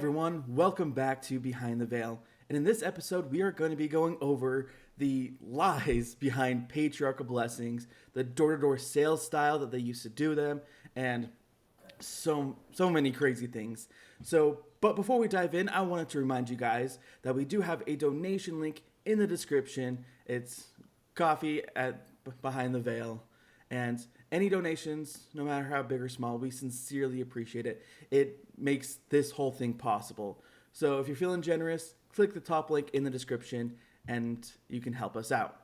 everyone, welcome back to Behind the Veil. And in this episode, we are going to be going over the lies behind patriarchal blessings, the door-to-door sales style that they used to do them, and so many crazy things. But before we dive in, I wanted to remind you guys that we do have a donation link in the description. It's coffee at Behind the Veil. And any donations, no matter how big or small, we sincerely appreciate it. It makes this whole thing possible. So if you're feeling generous, click the top link in the description and you can help us out.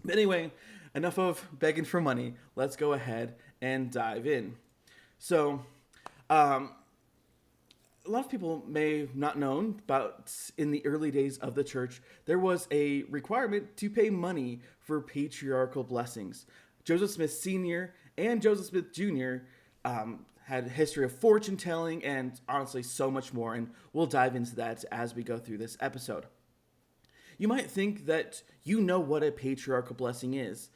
But anyway, enough of begging for money. Let's go ahead and dive in. So, a lot of people may have not known, but in the early days of the church, there was a requirement to pay money for patriarchal blessings. Joseph Smith Sr. and Joseph Smith Jr. Had a history of fortune telling and honestly so much more, and we'll dive into that as we go through this episode. You might think that you know what a patriarchal blessing is,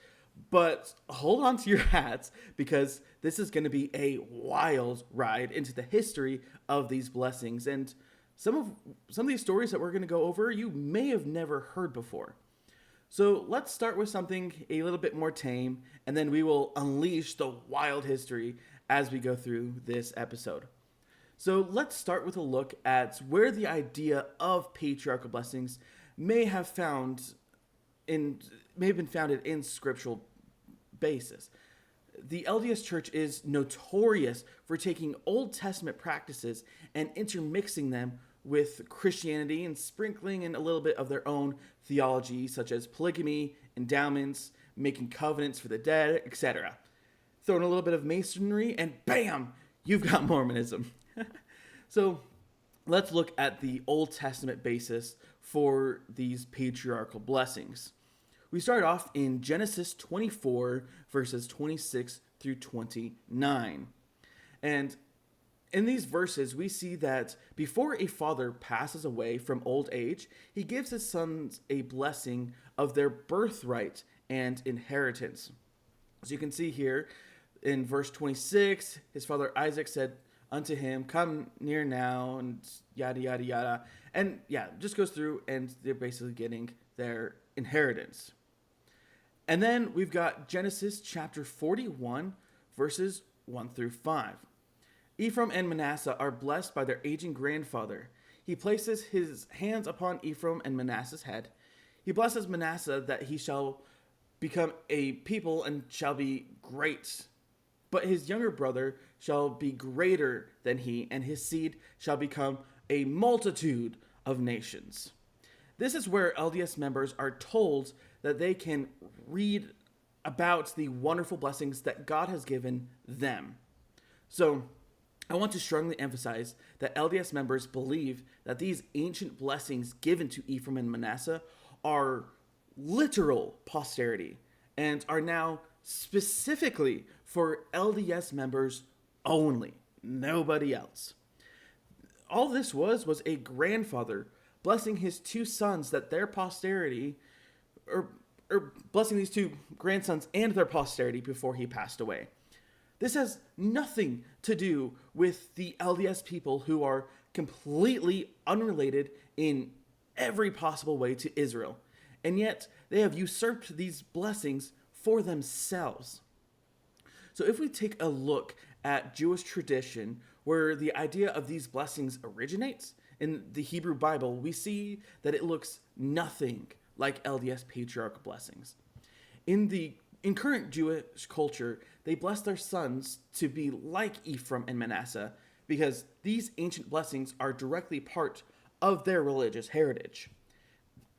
but hold on to your hats because this is going to be a wild ride into the history of these blessings, and some of these stories that we're going to go over you may have never heard before. So let's start with something a little bit more tame, and then we will unleash the wild history as we go through this episode. So let's start with a look at where the idea of patriarchal blessings may have been founded in scriptural basis. The LDS Church is notorious for taking Old Testament practices and intermixing them with Christianity and sprinkling in a little bit of their own theology, such as polygamy, endowments, making covenants for the dead, etc. Throw in a little bit of masonry, and bam, you've got Mormonism. So let's look at the Old Testament basis for these patriarchal blessings. We start off in Genesis 24, verses 26 through 29. And in these verses, we see that before a father passes away from old age, he gives his sons a blessing of their birthright and inheritance. As you can see here in verse 26, his father Isaac said unto him, "Come near now," and yada, yada, yada. And yeah, just goes through, and they're basically getting their inheritance. And then we've got Genesis chapter 41, verses 1 through 5. Ephraim and Manasseh are blessed by their aging grandfather. He places his hands upon Ephraim and Manasseh's head. He blesses Manasseh that he shall become a people and shall be great. But his younger brother shall be greater than he, and his seed shall become a multitude of nations. This is where LDS members are told that they can read about the wonderful blessings that God has given them. So, I want to strongly emphasize that LDS members believe that these ancient blessings given to Ephraim and Manasseh are literal posterity and are now specifically for LDS members only, nobody else. All this was a grandfather blessing his two sons that their posterity, or blessing these two grandsons and their posterity before he passed away. This has nothing to do with the LDS people who are completely unrelated in every possible way to Israel. And yet, they have usurped these blessings for themselves. So if we take a look at Jewish tradition, where the idea of these blessings originates, in the Hebrew Bible, we see that it looks nothing like LDS patriarchal blessings. In current Jewish culture, they bless their sons to be like Ephraim and Manasseh because these ancient blessings are directly part of their religious heritage.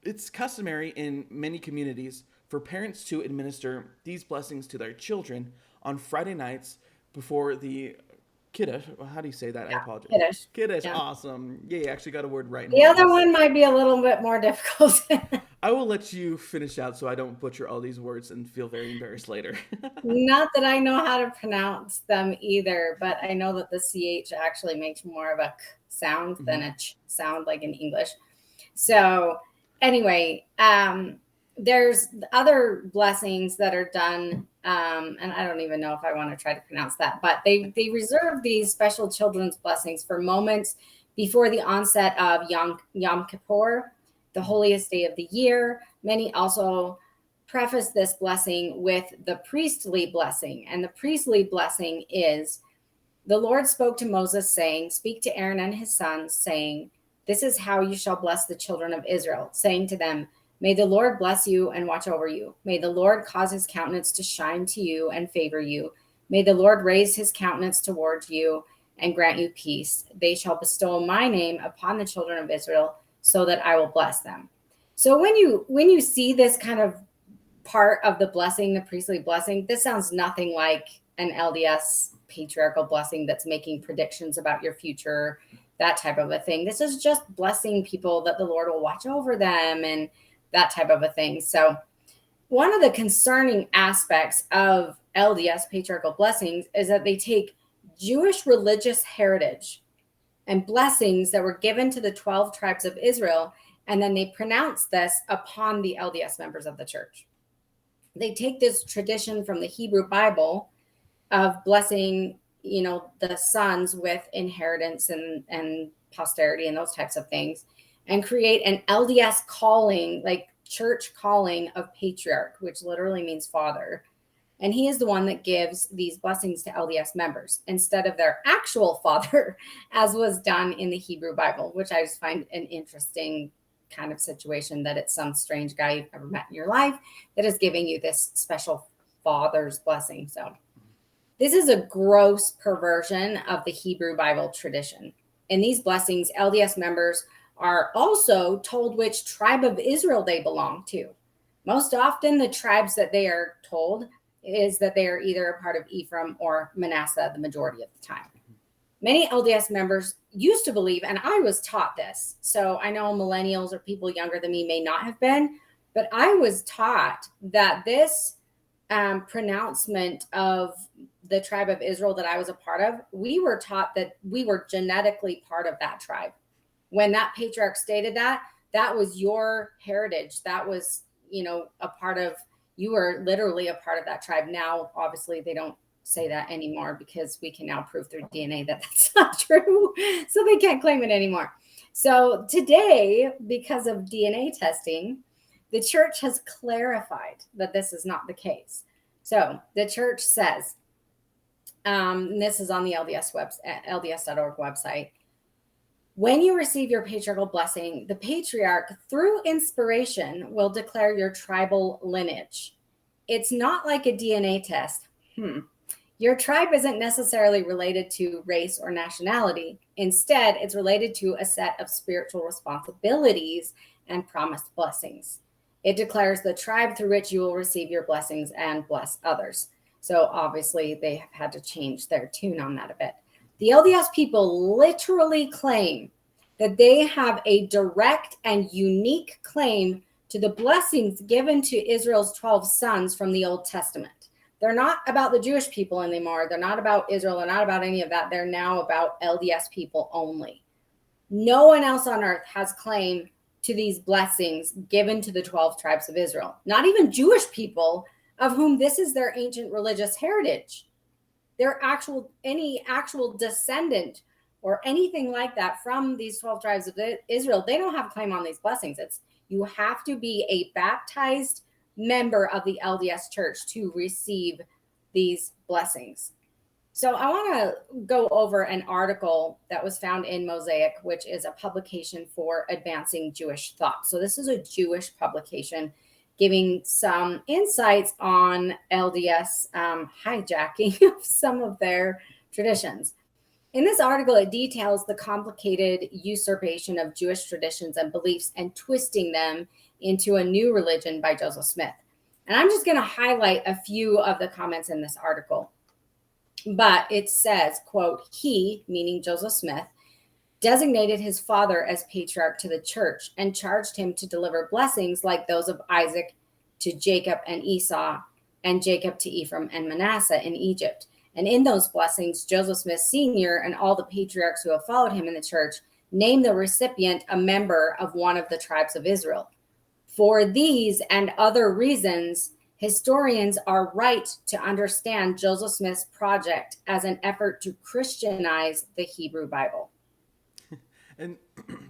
It's customary in many communities for parents to administer these blessings to their children on Friday nights before the Kiddush. How do you say that? Yeah, I apologize. Kiddush. Kiddush, Yeah. awesome. Yeah, you actually got a word right. The other one might be a little bit more difficult. I will let you finish out so I don't butcher all these words and feel very embarrassed later. Not that I know how to pronounce them either, but I know that the CH actually makes more of a k sound than a ch sound like in English. So anyway, there's other blessings that are done, and I don't even know if I want to try to pronounce that, but they reserve these special children's blessings for moments before the onset of Yom Kippur, the holiest day of the year. Many also preface this blessing with the priestly blessing. And the priestly blessing is, the Lord spoke to Moses, saying, speak to Aaron and his sons, saying, this is how you shall bless the children of Israel, saying to them, may the Lord bless you and watch over you. May the Lord cause his countenance to shine to you and favor you. May the Lord raise his countenance towards you and grant you peace. They shall bestow my name upon the children of Israel, so that I will bless them. So when you see this kind of part of the blessing, the priestly blessing, this sounds nothing like an LDS patriarchal blessing that's making predictions about your future, that type of a thing. This is just blessing people that the Lord will watch over them and that type of a thing. So one of the concerning aspects of LDS patriarchal blessings is that they take Jewish religious heritage and blessings that were given to the 12 tribes of Israel, and then they pronounce this upon the LDS members of the church. They take this tradition from the Hebrew Bible of blessing, the sons with inheritance and posterity and those types of things, and create an LDS calling, like church calling of patriarch, which literally means father. And he is the one that gives these blessings to LDS members instead of their actual father, as was done in the Hebrew Bible, which I just find an interesting kind of situation, that it's some strange guy you've never met in your life that is giving you this special father's blessing. So this is a gross perversion of the Hebrew Bible tradition. In these blessings, LDS members are also told which tribe of Israel they belong to. Most often, the tribes that they are told is that they are either a part of Ephraim or Manasseh the majority of the time. Many LDS members used to believe, and I was taught this, so I know millennials or people younger than me may not have been, but I was taught that this pronouncement of the tribe of Israel that I was a part of, we were taught that we were genetically part of that tribe. When that patriarch stated that, that was your heritage. That was, a part of, you were literally a part of that tribe. Now, obviously, they don't say that anymore because we can now prove through DNA that that's not true. So they can't claim it anymore. So today, because of DNA testing, the church has clarified that this is not the case. So the church says, and this is on the LDS.org website, when you receive your patriarchal blessing, the patriarch, through inspiration, will declare your tribal lineage. It's not like a DNA test. Your tribe isn't necessarily related to race or nationality. Instead, it's related to a set of spiritual responsibilities and promised blessings. It declares the tribe through which you will receive your blessings and bless others. So obviously, they have had to change their tune on that a bit. The LDS people literally claim that they have a direct and unique claim to the blessings given to Israel's 12 sons from the Old Testament. They're not about the Jewish people anymore. They're not about Israel. They're not about any of that. They're now about LDS people only. No one else on earth has claim to these blessings given to the 12 tribes of Israel. Not even Jewish people, of whom this is their ancient religious heritage. Any actual descendant or anything like that from these 12 tribes of Israel, they don't have a claim on these blessings. You have to be a baptized member of the LDS church to receive these blessings. So I want to go over an article that was found in Mosaic, which is a publication for advancing Jewish thought. So this is a Jewish publication giving some insights on LDS hijacking of some of their traditions. In this article, it details the complicated usurpation of Jewish traditions and beliefs and twisting them into a new religion by Joseph Smith. And I'm just going to highlight a few of the comments in this article. But it says, quote, he, meaning Joseph Smith, designated his father as patriarch to the church and charged him to deliver blessings like those of Isaac to Jacob and Esau, and Jacob to Ephraim and Manasseh in Egypt. And in those blessings, Joseph Smith Sr. and all the patriarchs who have followed him in the church named the recipient a member of one of the tribes of Israel. For these and other reasons, historians are right to understand Joseph Smith's project as an effort to Christianize the Hebrew Bible. And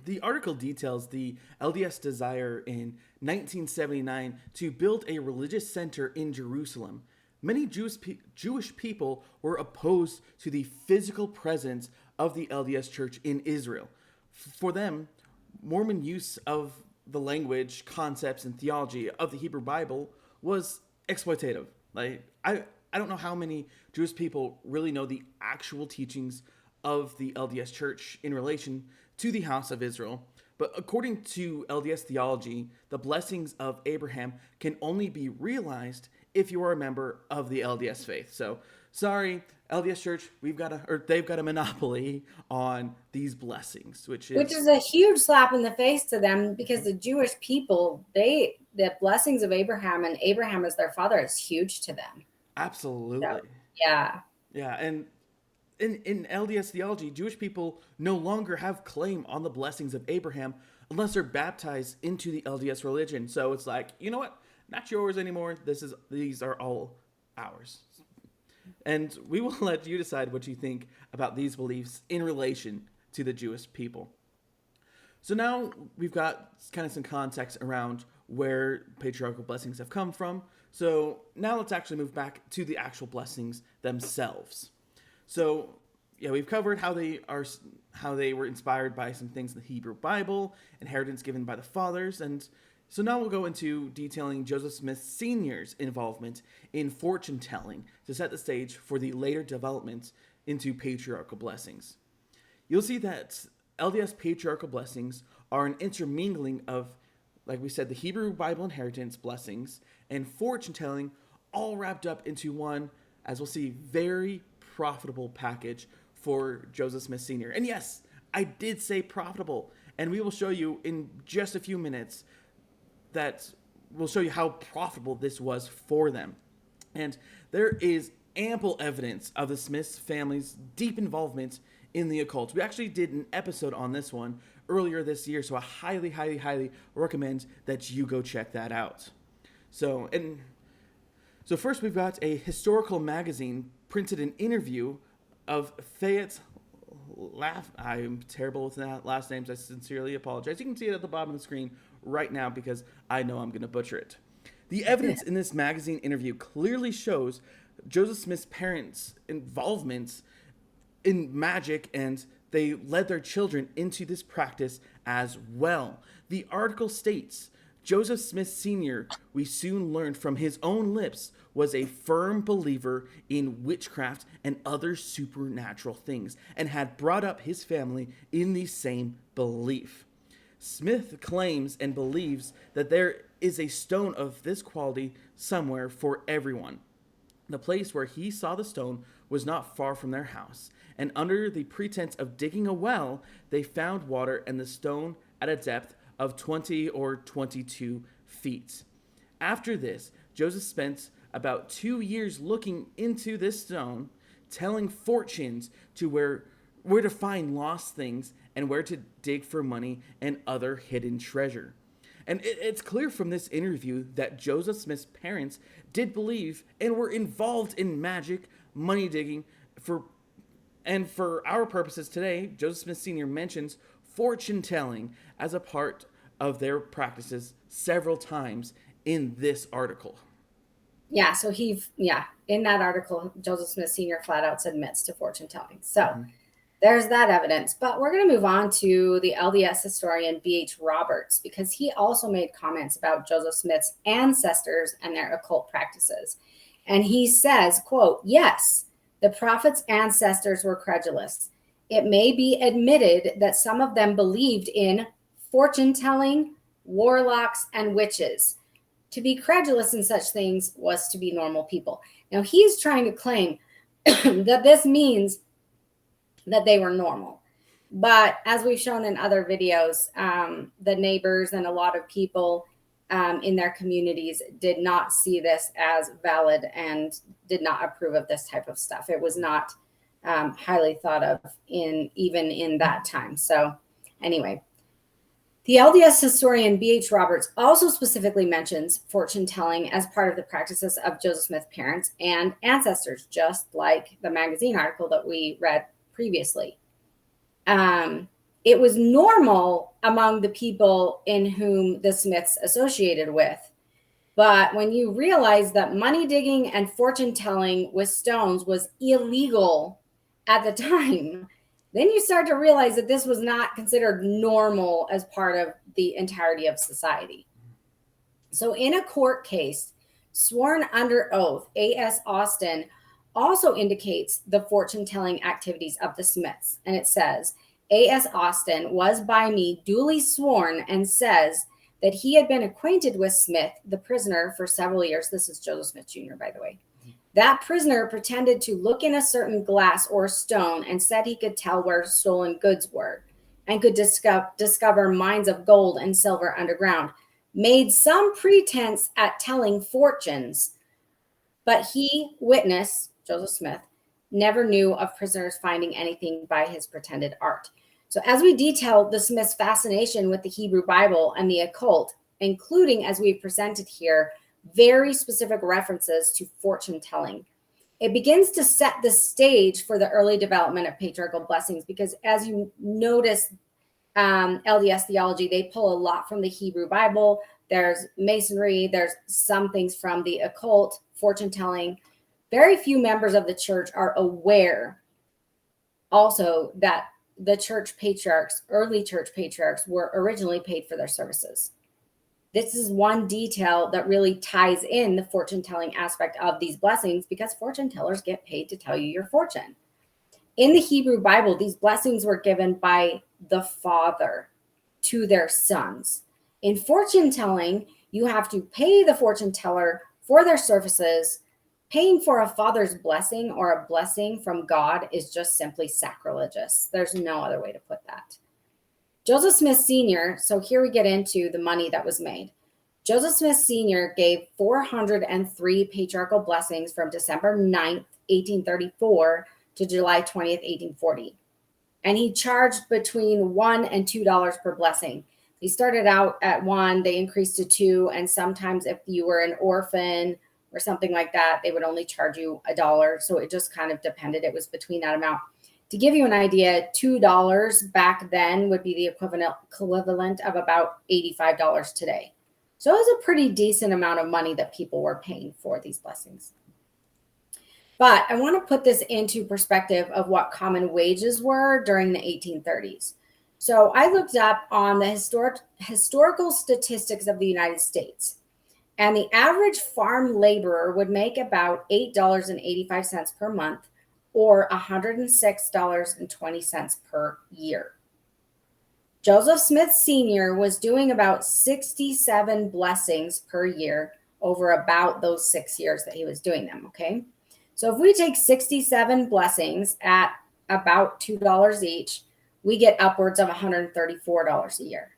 the article details the LDS desire in 1979 to build a religious center in Jerusalem. Many Jewish people were opposed to the physical presence of the LDS Church in Israel. For them, Mormon use of the language, concepts, and theology of the Hebrew Bible was exploitative. I don't know how many Jewish people really know the actual teachings of the LDS Church in relation to the house of Israel. But according to LDS theology, the blessings of Abraham can only be realized if you are a member of the LDS faith. So, sorry, LDS Church, they've got a monopoly on these blessings, which is a huge slap in the face to them, because the Jewish people, the blessings of Abraham and Abraham as their father is huge to them. Absolutely. So, yeah. Yeah, and in LDS theology, Jewish people no longer have claim on the blessings of Abraham unless they're baptized into the LDS religion. So it's like, you know what? Not yours anymore. These are all ours. And we will let you decide what you think about these beliefs in relation to the Jewish people. So now we've got kind of some context around where patriarchal blessings have come from. So now let's actually move back to the actual blessings themselves. So yeah, we've covered how they were inspired by some things in the Hebrew Bible, inheritance given by the fathers, and so now we'll go into detailing Joseph Smith Sr.'s involvement in fortune telling to set the stage for the later development into patriarchal blessings. You'll see that LDS patriarchal blessings are an intermingling of, like we said, the Hebrew Bible inheritance blessings and fortune telling, all wrapped up into one, as we'll see, very profitable package for Joseph Smith Sr. And yes, I did say profitable, and we will show you in just a few minutes that will show you how profitable this was for them. And there is ample evidence of the Smith family's deep involvement in the occult. We actually did an episode on this one earlier this year, so I highly, highly, highly recommend that you go check that out. So first we've got a historical magazine printed an interview of Fayette I'm terrible with that last names. I sincerely apologize. You can see it at the bottom of the screen right now because I know I'm going to butcher it. The evidence in this magazine interview clearly shows Joseph Smith's parents' involvement in magic, and they led their children into this practice as well. The article states, Joseph Smith Sr., we soon learned from his own lips, was a firm believer in witchcraft and other supernatural things, and had brought up his family in the same belief. Smith claims and believes that there is a stone of this quality somewhere for everyone. The place where he saw the stone was not far from their house, and under the pretense of digging a well, they found water and the stone at a depth of 20 or 22 feet. After this, Joseph spent about 2 years looking into this stone, telling fortunes to where to find lost things and where to dig for money and other hidden treasure. And it's clear from this interview that Joseph Smith's parents did believe and were involved in magic, money digging, and for our purposes today, Joseph Smith Sr. mentions fortune telling as a part of their practices several times in this article. Yeah, so in that article, Joseph Smith Sr. flat out admits to fortune telling. So there's that evidence. But we're going to move on to the LDS historian B.H. Roberts, because he also made comments about Joseph Smith's ancestors and their occult practices. And he says, quote, yes, the prophet's ancestors were credulous. It may be admitted that some of them believed in fortune telling, warlocks, and witches. To be credulous in such things was to be normal people. Now, he's trying to claim that this means that they were normal. But as we've shown in other videos, the neighbors and a lot of people in their communities did not see this as valid and did not approve of this type of stuff. It was not highly thought of even in that time. So anyway, the LDS historian B.H. Roberts also specifically mentions fortune telling as part of the practices of Joseph Smith's parents and ancestors, just like the magazine article that we read previously. It was normal among the people in whom the Smiths associated with. But when you realize that money digging and fortune telling with stones was illegal at the time, then you start to realize that this was not considered normal as part of the entirety of society. So in a court case, sworn under oath, A.S. Austin also indicates the fortune telling activities of the Smiths. And it says, A.S. Austin was by me duly sworn and says that he had been acquainted with Smith, the prisoner, for several years. This is Joseph Smith Jr., by the way. That prisoner pretended to look in a certain glass or stone and said he could tell where stolen goods were and could discover mines of gold and silver underground, made some pretense at telling fortunes, but he, witness, Joseph Smith, never knew of prisoners finding anything by his pretended art. So as we detail the Smiths' fascination with the Hebrew Bible and the occult, including, as we've presented here, very specific references to fortune telling, it begins to set the stage for the early development of patriarchal blessings, because as you notice, LDS theology, they pull a lot from the Hebrew Bible. There's Masonry, there's some things from the occult, fortune telling. Very few members of the church are aware also that the church patriarchs, early church patriarchs, were originally paid for their services. This is one detail that really ties in the fortune telling aspect of these blessings, because fortune tellers get paid to tell you your fortune. In the Hebrew Bible, these blessings were given by the father to their sons. In fortune telling, you have to pay the fortune teller for their services. Paying for a father's blessing or a blessing from God is just simply sacrilegious. There's no other way to put that. Joseph Smith Sr., so here we get into the money that was made. Joseph Smith Sr. gave 403 patriarchal blessings from December 9th, 1834 to July 20th, 1840. And he charged between $1 and $2 per blessing. He started out at $1, they increased to $2, and sometimes if you were an orphan or something like that, they would only charge you $1. So it just kind of depended. It was between that amount. To give you an idea, $2 back then would be the equivalent of about $85 today. So it was a pretty decent amount of money that people were paying for these blessings. But I want to put this into perspective of what common wages were during the 1830s. So I looked up on the historical statistics of the United States. And the average farm laborer would make about $8.85 per month, or $106.20 per year. Joseph Smith Sr. was doing about 67 blessings per year over about those 6 years that he was doing them, okay? So if we take 67 blessings at about $2 each, we get upwards of $134 a year.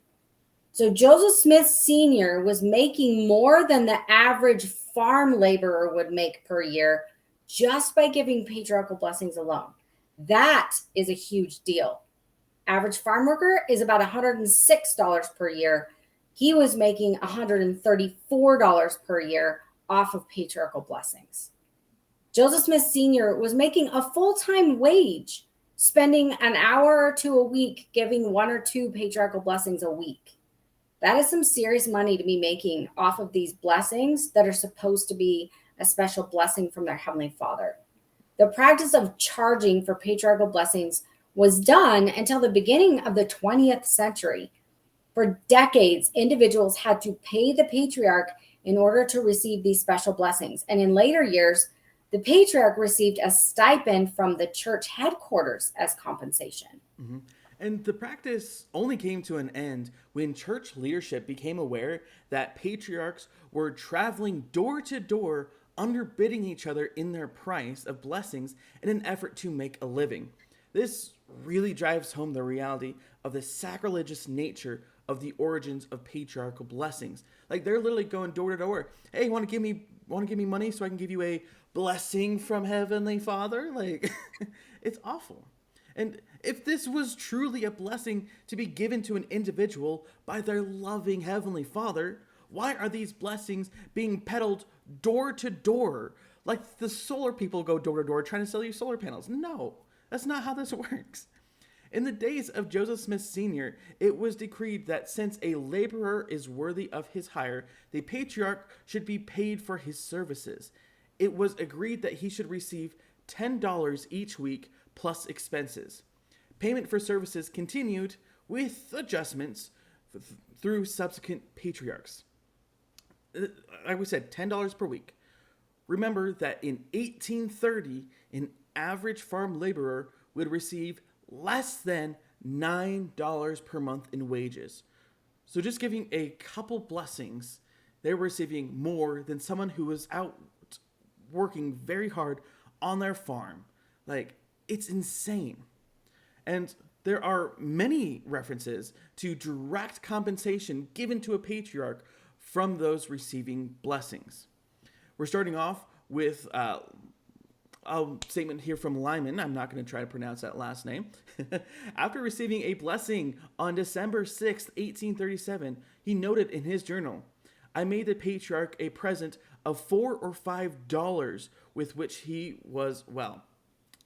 So Joseph Smith Sr. was making more than the average farm laborer would make per year just by giving patriarchal blessings alone. That is a huge deal. Average farm worker is about $106 per year. He was making $134 per year off of patriarchal blessings. Joseph Smith Sr. was making a full-time wage, spending an hour or two a week giving 1 or 2 patriarchal blessings a week. That is some serious money to be making off of these blessings that are supposed to be a special blessing from their Heavenly Father. The practice of charging for patriarchal blessings was done until the beginning of the 20th century. For decades, individuals had to pay the patriarch in order to receive these special blessings. And in later years, the patriarch received a stipend from the church headquarters as compensation. Mm-hmm. And the practice only came to an end when church leadership became aware that patriarchs were traveling door to door, underbidding each other in their price of blessings in an effort to make a living. This really drives home the reality of the sacrilegious nature of the origins of patriarchal blessings. Like, they're literally going door to door. Hey, want to give me money so I can give you a blessing from Heavenly Father? Like, it's awful. And if this was truly a blessing to be given to an individual by their loving Heavenly Father, why are these blessings being peddled door to door? Like the solar people go door to door trying to sell you solar panels. No, that's not how this works. In the days of Joseph Smith Sr., it was decreed that since a laborer is worthy of his hire, the patriarch should be paid for his services. It was agreed that he should receive $10 each week plus expenses. Payment for services continued with adjustments through subsequent patriarchs. Like we said, $10 per week. Remember that in 1830, an average farm laborer would receive less than $9 per month in wages. So just giving a couple blessings, they were receiving more than someone who was out working very hard on their farm. Like, it's insane. And there are many references to direct compensation given to a patriarch from those receiving blessings. We're starting off with a statement here from Lyman. I'm not going to try to pronounce that last name. After receiving a blessing on December 6th, 1837, he noted in his journal, "I made the patriarch a present of $4 or $5 with which he was well."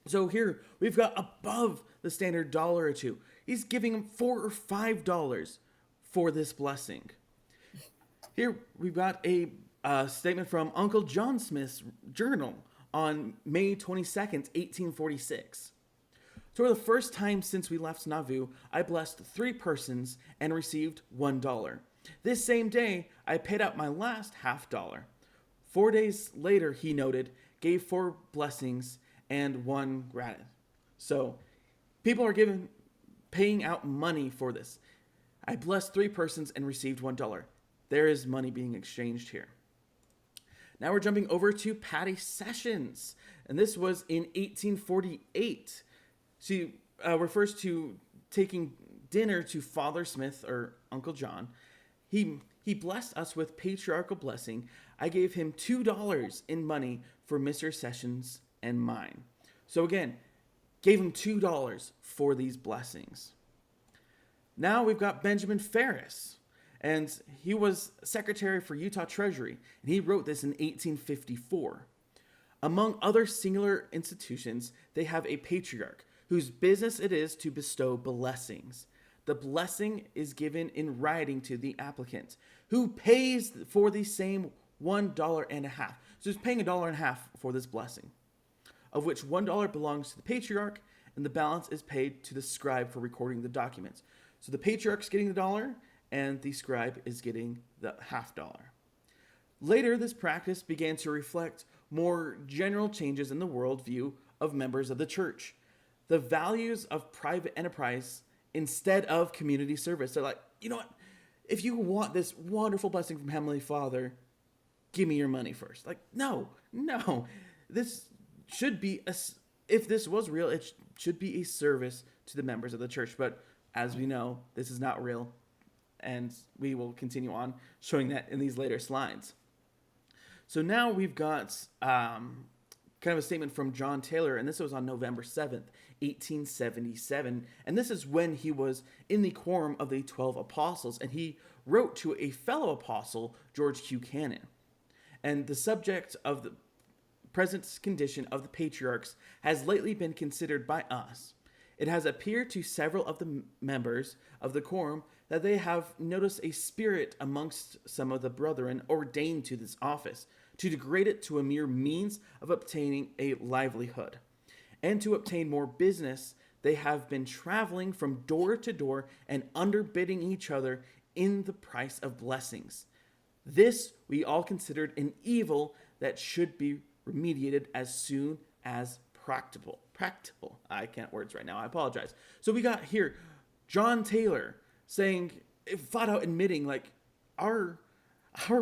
So here we've got above the standard dollar or two. He's giving him $4 or $5 for this blessing. Here we've got a statement from Uncle John Smith's journal on May 22nd, 1846. So for the first time since we left Nauvoo, I blessed 3 persons and received $1. This same day, I paid out my last $50. 4 days later, he noted, gave 4 blessings and 1 granted. So people are paying out money for this. I blessed 3 persons and received $1. There is money being exchanged here. Now we're jumping over to Patty Sessions, and this was in 1848. She refers to taking dinner to Father Smith, or Uncle John. He blessed us with patriarchal blessing. I gave him $2 in money for Mr. Sessions and mine. So again, gave him $2 for these blessings. Now we've got Benjamin Ferris, and he was secretary for Utah Treasury, and he wrote this in 1854. Among other singular institutions, they have a patriarch whose business it is to bestow blessings. The blessing is given in writing to the applicant, who pays for the same $1.50. So he's paying $1.50 for this blessing, of which $1 belongs to the patriarch, and the balance is paid to the scribe for recording the documents. So the patriarch's getting the $1, and the scribe is getting the $50. Later, this practice began to reflect more general changes in the worldview of members of the church. The values of private enterprise instead of community service. They're like, you know what? If you want this wonderful blessing from Heavenly Father, give me your money first. Like, no. This should be, if this was real, it should be a service to the members of the church. But as we know, this is not real. And we will continue on showing that in these later slides. So now we've got kind of a statement from John Taylor, and this was on November 7th, 1877. And this is when he was in the quorum of the 12 apostles, and he wrote to a fellow apostle, George Q. Cannon. And the subject of the present condition of the patriarchs has lately been considered by us. It has appeared to several of the members of the quorum that they have noticed a spirit amongst some of the brethren ordained to this office, to degrade it to a mere means of obtaining a livelihood. And to obtain more business, they have been traveling from door to door and underbidding each other in the price of blessings. This we all considered an evil that should be remediated as soon as practicable. I can't words right now. I apologize. So we got here John Taylor saying, flat out admitting, like, our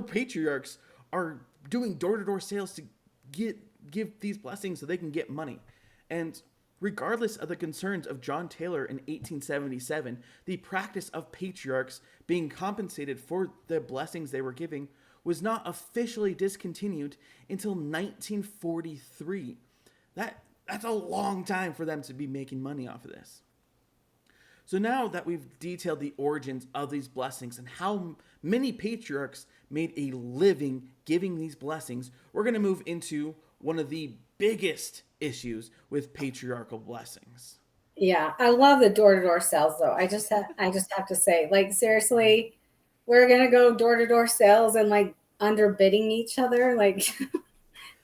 patriarchs are doing door-to-door sales to give these blessings so they can get money. And regardless of the concerns of John Taylor in 1877, the practice of patriarchs being compensated for the blessings they were giving was not officially discontinued until 1943. That's a long time for them to be making money off of this. So now that we've detailed the origins of these blessings and how many patriarchs made a living giving these blessings, we're going to move into one of the biggest issues with patriarchal blessings. Yeah, I love the door-to-door sales though. I just have to say, like seriously, we're gonna go door-to-door sales and like underbidding each other. Like,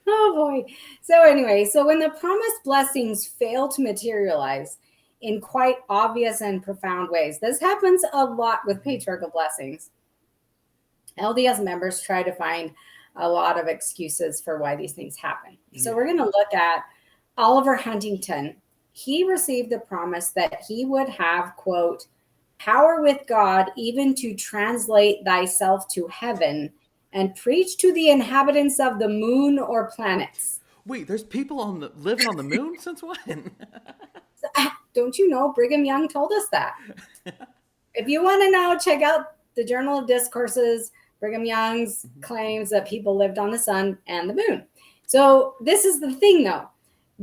oh boy. So anyway, so when the promised blessings fail to materialize in quite obvious and profound ways, this happens a lot with patriarchal blessings. LDS members try to find a lot of excuses for why these things happen. So Yeah. we're going to look at Oliver Huntington. He received the promise that he would have, quote, power with God even to translate thyself to heaven and preach to the inhabitants of the moon or planets. Wait, there's people living on the moon since when? Don't you know Brigham Young told us that? If you want to know, check out the Journal of Discourses. Brigham Young's claims that people lived on the sun and the moon. So this is the thing, though.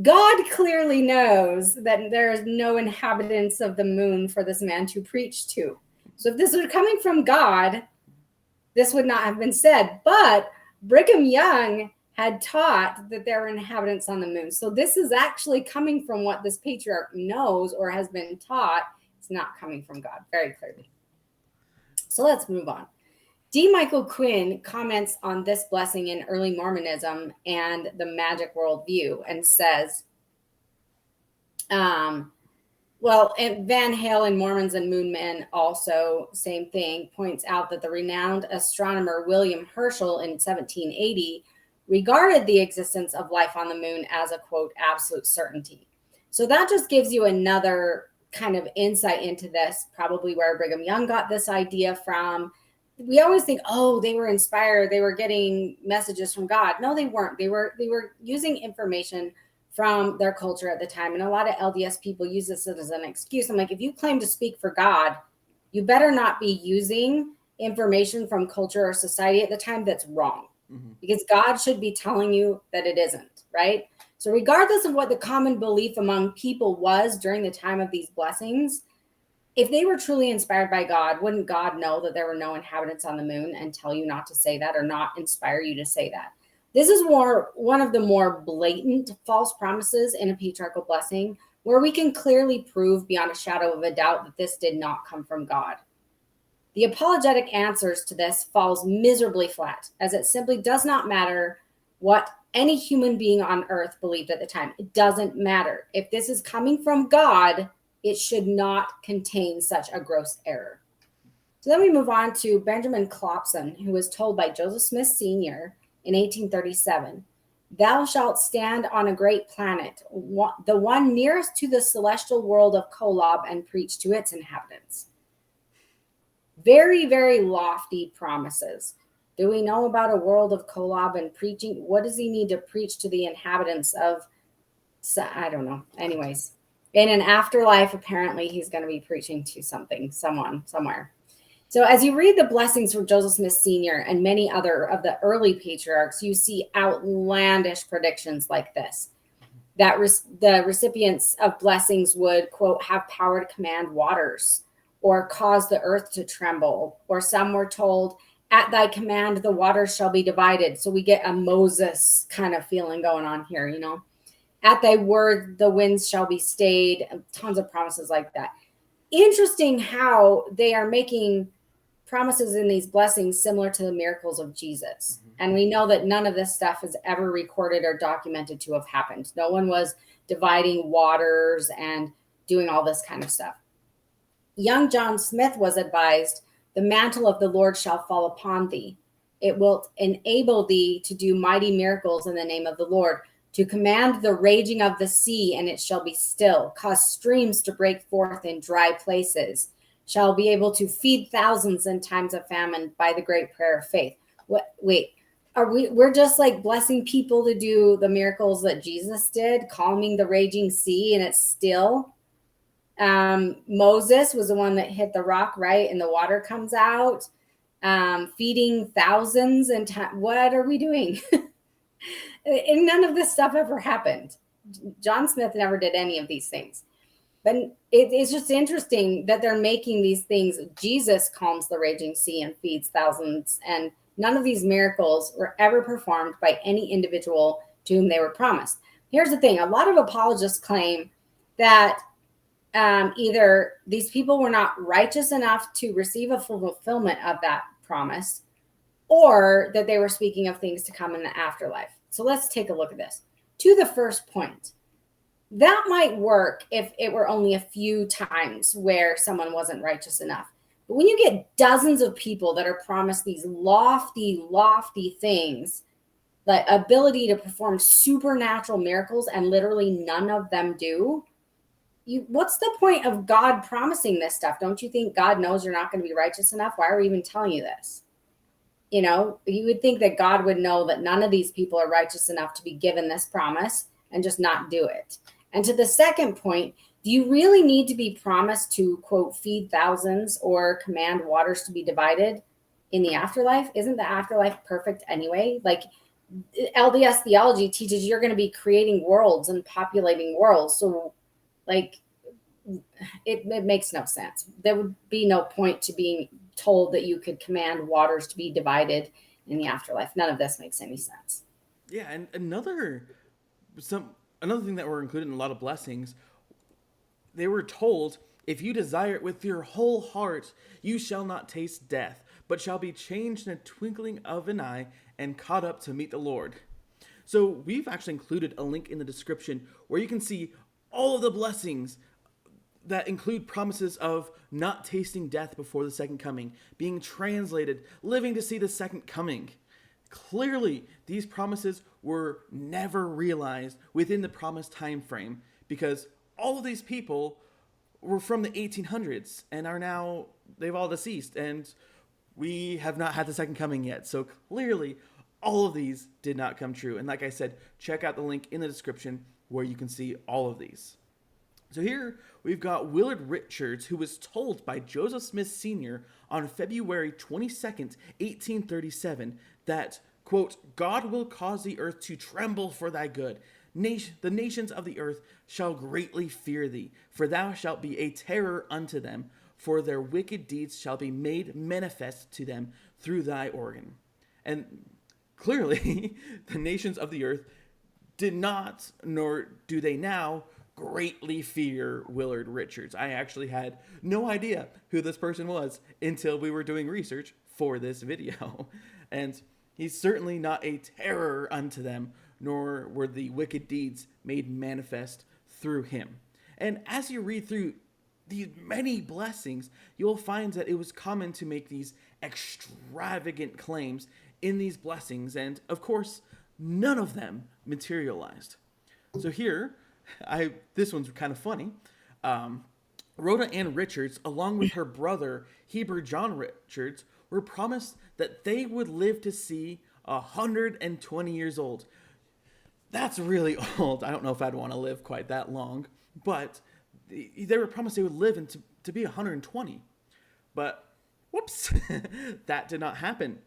God clearly knows that there is no inhabitants of the moon for this man to preach to. So if this were coming from God, this would not have been said. But Brigham Young had taught that there were inhabitants on the moon. So this is actually coming from what this patriarch knows or has been taught. It's not coming from God, very clearly. So let's move on. D. Michael Quinn comments on this blessing in early Mormonism and the magic worldview and says, well, and Van Hale in Mormons and Moon Men also, same thing, points out that the renowned astronomer William Herschel in 1780 regarded the existence of life on the moon as a, quote, absolute certainty. So that just gives you another kind of insight into this, probably where Brigham Young got this idea from. We always think, oh, they were inspired, they were getting messages from God. No, they weren't. They were using information from their culture at the time. And a lot of LDS people use this as an excuse. I'm like, if you claim to speak for God, you better not be using information from culture or society at the time that's wrong, because God should be telling you that it isn't, right? So regardless of what the common belief among people was during the time of these blessings, if they were truly inspired by God, wouldn't God know that there were no inhabitants on the moon and tell you not to say that or not inspire you to say that? This is one of the more blatant false promises in a patriarchal blessing, where we can clearly prove beyond a shadow of a doubt that this did not come from God. The apologetic answers to this falls miserably flat, as it simply does not matter what any human being on earth believed at the time. It doesn't matter. If this is coming from God, it should not contain such a gross error. So then we move on to Benjamin Clopson, who was told by Joseph Smith Sr. in 1837, thou shalt stand on a great planet, the one nearest to the celestial world of Kolob, and preach to its inhabitants. Very, very lofty promises. Do we know about a world of Kolob and preaching? What does he need to preach to the inhabitants of? I don't know. Anyways, in an afterlife, apparently he's going to be preaching to someone, somewhere. So as you read the blessings from Joseph Smith Sr. and many other of the early patriarchs, you see outlandish predictions like this, that the recipients of blessings would, quote, have power to command waters or cause the earth to tremble. Or some were told, at thy command, the waters shall be divided. So we get a Moses kind of feeling going on here, you know. At thy word, the winds shall be stayed. Tons of promises like that. Interesting how they are making promises in these blessings similar to the miracles of Jesus. And we know that none of this stuff is ever recorded or documented to have happened. No one was dividing waters and doing all this kind of stuff. Young John Smith was advised, the mantle of the Lord shall fall upon thee. It will enable thee to do mighty miracles in the name of the Lord, to command the raging of the sea, and it shall be still, cause streams to break forth in dry places, shall be able to feed thousands in times of famine by the great prayer of faith. Wait, we're just like blessing people to do the miracles that Jesus did, calming the raging sea, and it's still. Moses was the one that hit the rock, right? And the water comes out, feeding thousands. And what are we doing? And none of this stuff ever happened. John Smith never did any of these things. But it's just interesting that they're making these things. Jesus calms the raging sea and feeds thousands. And none of these miracles were ever performed by any individual to whom they were promised. Here's the thing. A lot of apologists claim that either these people were not righteous enough to receive a full fulfillment of that promise, or that they were speaking of things to come in the afterlife. So let's take a look at this. To the first point, that might work if it were only a few times where someone wasn't righteous enough. But when you get dozens of people that are promised these lofty, lofty things, like ability to perform supernatural miracles, and literally none of them do, what's the point of God promising this stuff? Don't you think God knows you're not going to be righteous enough? Why are we even telling you this? You would think that God would know that none of these people are righteous enough to be given this promise and just not do it. And to the second point, do you really need to be promised to, quote, feed thousands or command waters to be divided in the afterlife? Isn't the afterlife perfect anyway? Like, LDS theology teaches you're going to be creating worlds and populating worlds. So, like, it makes no sense. There would be no point to being told that you could command waters to be divided in the afterlife. None of this makes any sense. Yeah, and another thing that were included in a lot of blessings, they were told, if you desire it with your whole heart, you shall not taste death, but shall be changed in a twinkling of an eye and caught up to meet the Lord. So we've actually included a link in the description where you can see all of the blessings that include promises of not tasting death before the second coming, being translated, living to see the second coming. Clearly, these promises were never realized within the promised time frame, because all of these people were from the 1800s and are now, they've all deceased, and we have not had the second coming yet. So clearly, all of these did not come true. And like I said, check out the link in the description where you can see all of these. So here we've got Willard Richards, who was told by Joseph Smith Sr. on February 22nd, 1837, that, quote, God will cause the earth to tremble for thy good. The nations of the earth shall greatly fear thee, for thou shalt be a terror unto them, for their wicked deeds shall be made manifest to them through thy organ. And clearly, the nations of the earth did not, nor do they now, greatly fear Willard Richards. I actually had no idea who this person was until we were doing research for this video. And he's certainly not a terror unto them, nor were the wicked deeds made manifest through him. And as you read through these many blessings, you'll find that it was common to make these extravagant claims in these blessings. And of course, none of them materialized. So here, this one's kind of funny. Rhoda Ann Richards, along with her brother, Heber John Richards, were promised that they would live to see 120 years old. That's really old. I don't know if I'd want to live quite that long, but they were promised they would live to be 120. But, whoops, that did not happen.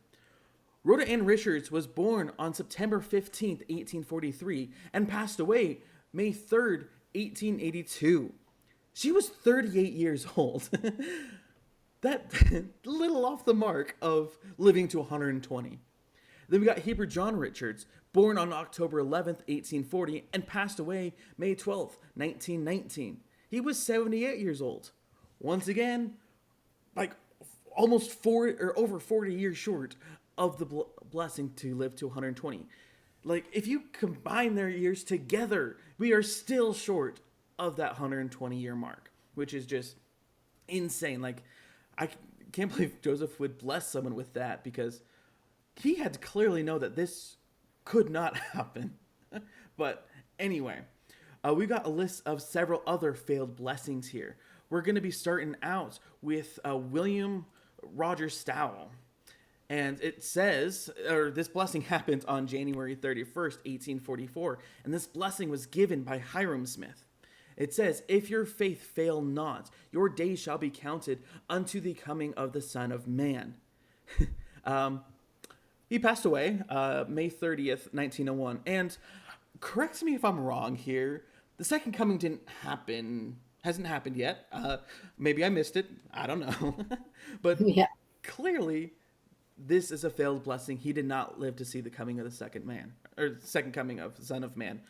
Rhoda Ann Richards was born on September 15th, 1843, and passed away May 3rd, 1882. She was 38 years old. That little off the mark of living to 120. Then we got Heber John Richards, born on October 11th, 1840, and passed away May 12th, 1919. He was 78 years old. Once again, like almost over 40 years short of the blessing to live to 120. Like, if you combine their years together, we are still short of that 120-year mark, which is just insane. Like, I can't believe Joseph would bless someone with that, because he had to clearly know that this could not happen. But anyway, we got a list of several other failed blessings here. We're going to be starting out with William Roger Stowell. And it says, or this blessing happened on January 31st, 1844. And this blessing was given by Hiram Smith. It says, if your faith fail not, your days shall be counted unto the coming of the Son of Man. He passed away May 30th, 1901. And correct me if I'm wrong here, the second coming hasn't happened yet. Maybe I missed it. I don't know. But yeah. Clearly, this is a failed blessing. He did not live to see the coming of the second coming of the Son of Man.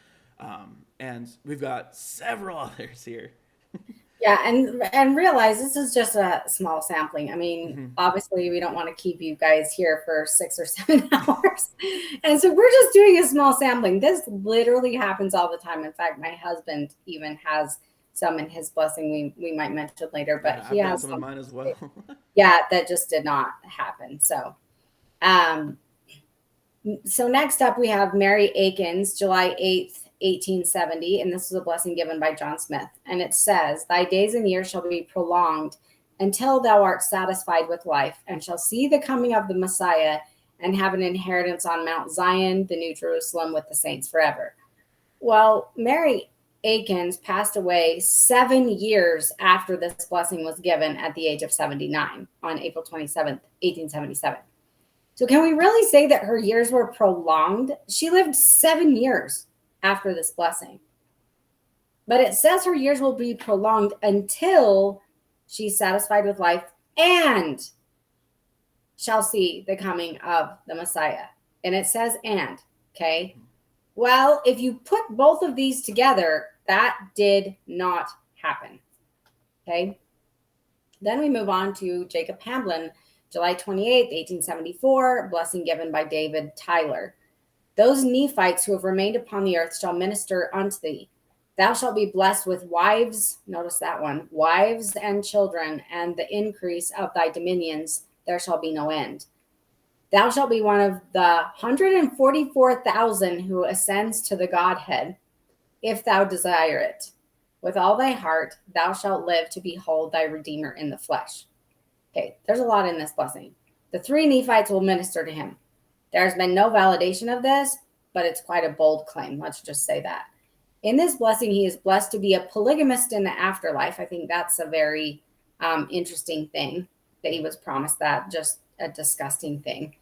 And we've got several others here. Yeah, and realize this is just a small sampling. I mean, obviously we don't want to keep you guys here for 6 or 7 hours. And so we're just doing a small sampling. This literally happens all the time. In fact, my husband even has some in his blessing we might mention later, but Yeah, he I've got has some in some, mine as well. yeah, that just did not happen. Um so next up we have Mary Akins, July 8th, 1870, and this was a blessing given by John Smith. And it says, "Thy days and years shall be prolonged until thou art satisfied with life, and shall see the coming of the Messiah, and have an inheritance on Mount Zion, the New Jerusalem, with the saints forever." Well, Mary Akins passed away 7 years after this blessing was given at the age of 79 on April 27th, 1877. So, can we really say that her years were prolonged? She lived 7 years after this blessing. But it says her years will be prolonged until she's satisfied with life and shall see the coming of the Messiah. And it says, and, okay? Well, if you put both of these together, that did not happen, okay? Then we move on to Jacob Hamblin, July 28th, 1874, blessing given by David Tyler. "Those Nephites who have remained upon the earth shall minister unto thee. Thou shalt be blessed with wives," notice that one, "wives and children, and the increase of thy dominions there shall be no end. Thou shalt be one of the 144,000 who ascends to the Godhead, if thou desire it. With all thy heart thou shalt live to behold thy Redeemer in the flesh." Okay, there's a lot in this blessing. The 3 Nephites will minister to him. There's been no validation of this, but it's quite a bold claim. Let's just say that. In this blessing, he is blessed to be a polygamist in the afterlife. I think that's a very interesting thing that he was promised that, just a disgusting thing.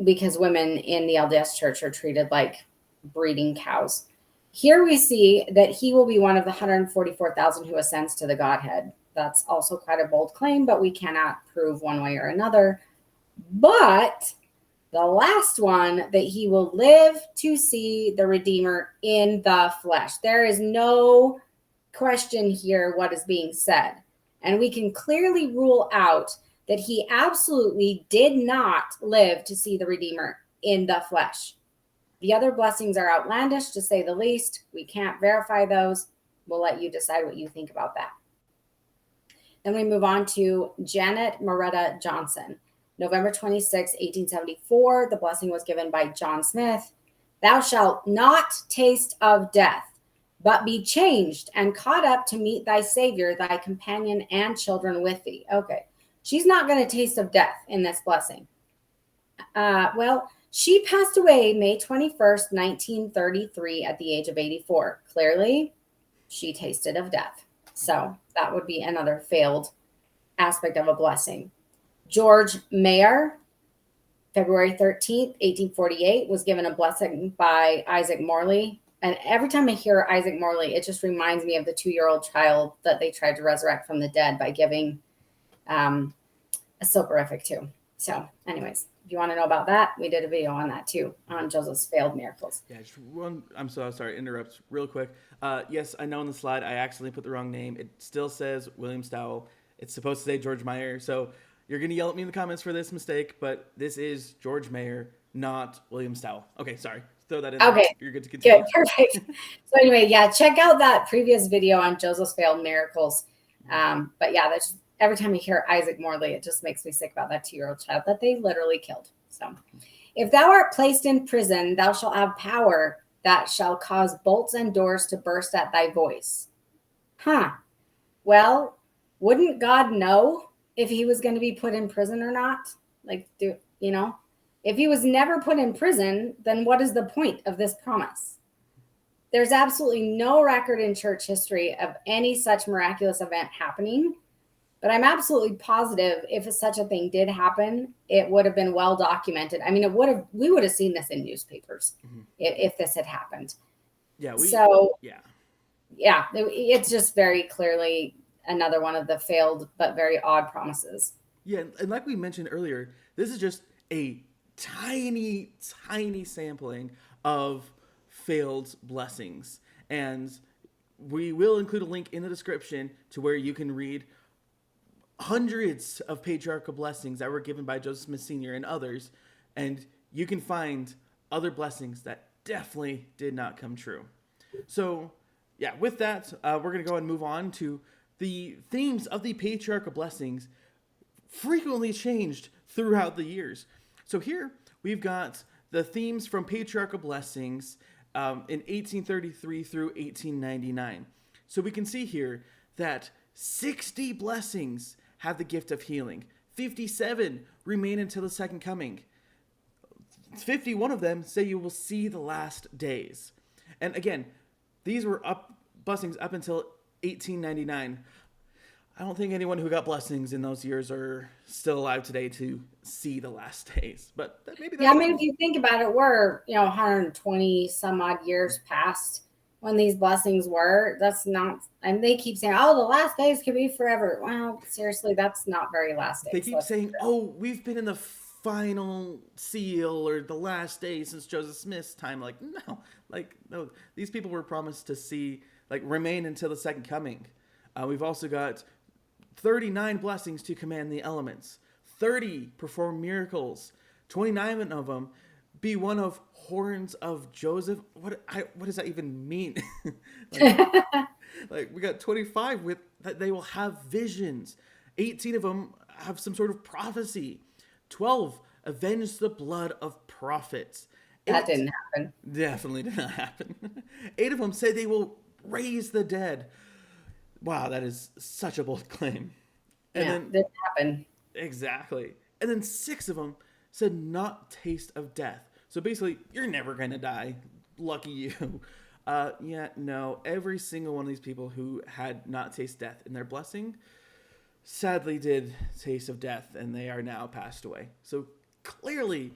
Because women in the LDS church are treated like breeding cows. Here we see that he will be one of the 144,000 who ascends to the Godhead. That's also quite a bold claim, but we cannot prove one way or another. But the last one, that he will live to see the Redeemer in the flesh. There is no question here what is being said. And we can clearly rule out that he absolutely did not live to see the Redeemer in the flesh. The other blessings are outlandish, to say the least. We can't verify those. We'll let you decide what you think about that. Then we move on to Janet Moretta Johnson. November 26, 1874, the blessing was given by John Smith. "Thou shalt not taste of death, but be changed and caught up to meet thy Savior, thy companion and children with thee." Okay, she's not going to taste of death in this blessing. Well, she passed away May 21st, 1933, at the age of 84. Clearly, she tasted of death. So that would be another failed aspect of a blessing. George Mayer, February 13th, 1848, was given a blessing by Isaac Morley. And every time I hear Isaac Morley, it just reminds me of the 2-year-old child that they tried to resurrect from the dead by giving a soporific to. So anyways, if you want to know about that, we did a video on that too, on Joseph's failed miracles. Yeah, just one. I'm so sorry to interrupt real quick. Yes, I know on the slide I accidentally put the wrong name. It still says William Stowell. It's supposed to say George Meyer. So you're going to yell at me in the comments for this mistake, but this is George Meyer, not William Stowell. Okay, sorry. Throw that in there. Okay, You're good to continue. good, perfect. So anyway, yeah, check out that previous video on Joseph's failed miracles. But yeah, that's every time I hear Isaac Morley, it just makes me sick about that 2-year-old child that they literally killed. So, "If thou art placed in prison, thou shalt have power that shall cause bolts and doors to burst at thy voice." Well, wouldn't God know if he was going to be put in prison or not? Like, if he was never put in prison, then what is the point of this promise? There's absolutely no record in church history of any such miraculous event happening. But I'm absolutely positive if such a thing did happen, it would have been well documented. I mean, we would have seen this in newspapers if this had happened. Yeah. Yeah, it's just very clearly another one of the failed but very odd promises. Yeah, and like we mentioned earlier, this is just a tiny, tiny sampling of failed blessings. And we will include a link in the description to where you can read hundreds of patriarchal blessings that were given by Joseph Smith Sr. and others, and you can find other blessings that definitely did not come true. So, yeah, with that, we're going to go ahead and move on to the themes of the patriarchal blessings frequently changed throughout the years. So here we've got the themes from patriarchal blessings in 1833 through 1899. So we can see here that 60 blessings have the gift of healing. 57 remain until the second coming. 51 of them say you will see the last days. And again, these were blessings up until 1899. I don't think anyone who got blessings in those years are still alive today to see the last days. But maybe that's... Yeah, I mean, if you think about it, we're 120 some odd years past when these blessings were. That's not, and they keep saying, "Oh, the last days could be forever." Well, seriously, that's not very last days. They keep saying, "Oh, we've been in the final seal or the last day since Joseph Smith's time." Like, no. These people were promised to see, remain until the second coming. We've also got 39 blessings to command the elements, 30 perform miracles, 29 of them be one of horns of Joseph. What does that even mean? We got 25 with that they will have visions. 18 of them have some sort of prophecy. 12 avenge the blood of prophets. That didn't happen. Definitely did not happen. 8 of them say they will raise the dead. Wow, that is such a bold claim. And then, didn't happen. Exactly. And then 6 of them said not taste of death. So basically, you're never going to die. Lucky you. No. Every single one of these people who had not taste death in their blessing sadly did taste of death, and they are now passed away. So clearly,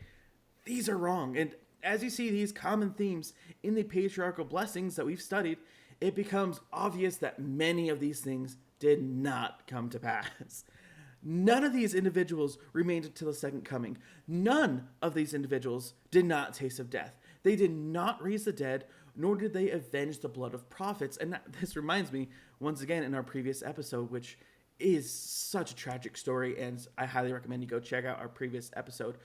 these are wrong. And as you see these common themes in the patriarchal blessings that we've studied, it becomes obvious that many of these things did not come to pass. None of these individuals remained until the second coming. None of these individuals did not taste of death. They did not raise the dead, nor did they avenge the blood of prophets. And this reminds me, once again, in our previous episode, which is such a tragic story, and I highly recommend you go check out our previous episode.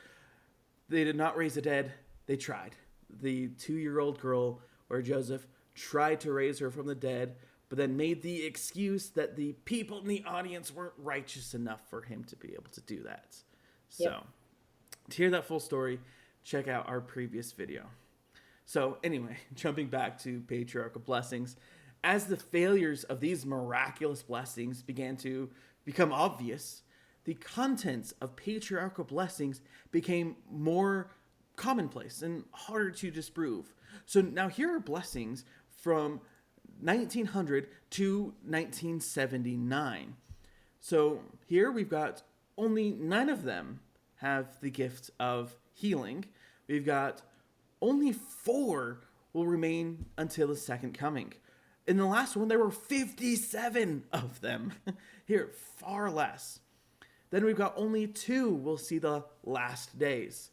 They did not raise the dead. They tried. The 2-year-old girl, where Joseph tried to raise her from the dead, but then made the excuse that the people in the audience weren't righteous enough for him to be able to do that. So, to hear that full story, check out our previous video. So, anyway, jumping back to patriarchal blessings, as the failures of these miraculous blessings began to become obvious, the contents of patriarchal blessings became more commonplace and harder to disprove. So, now here are blessings from 1900 to 1979. So here we've got only 9 of them have the gift of healing. We've got only 4 will remain until the second coming. In the last one, there were 57 of them. Here, far less. Then we've got only 2 will see the last days.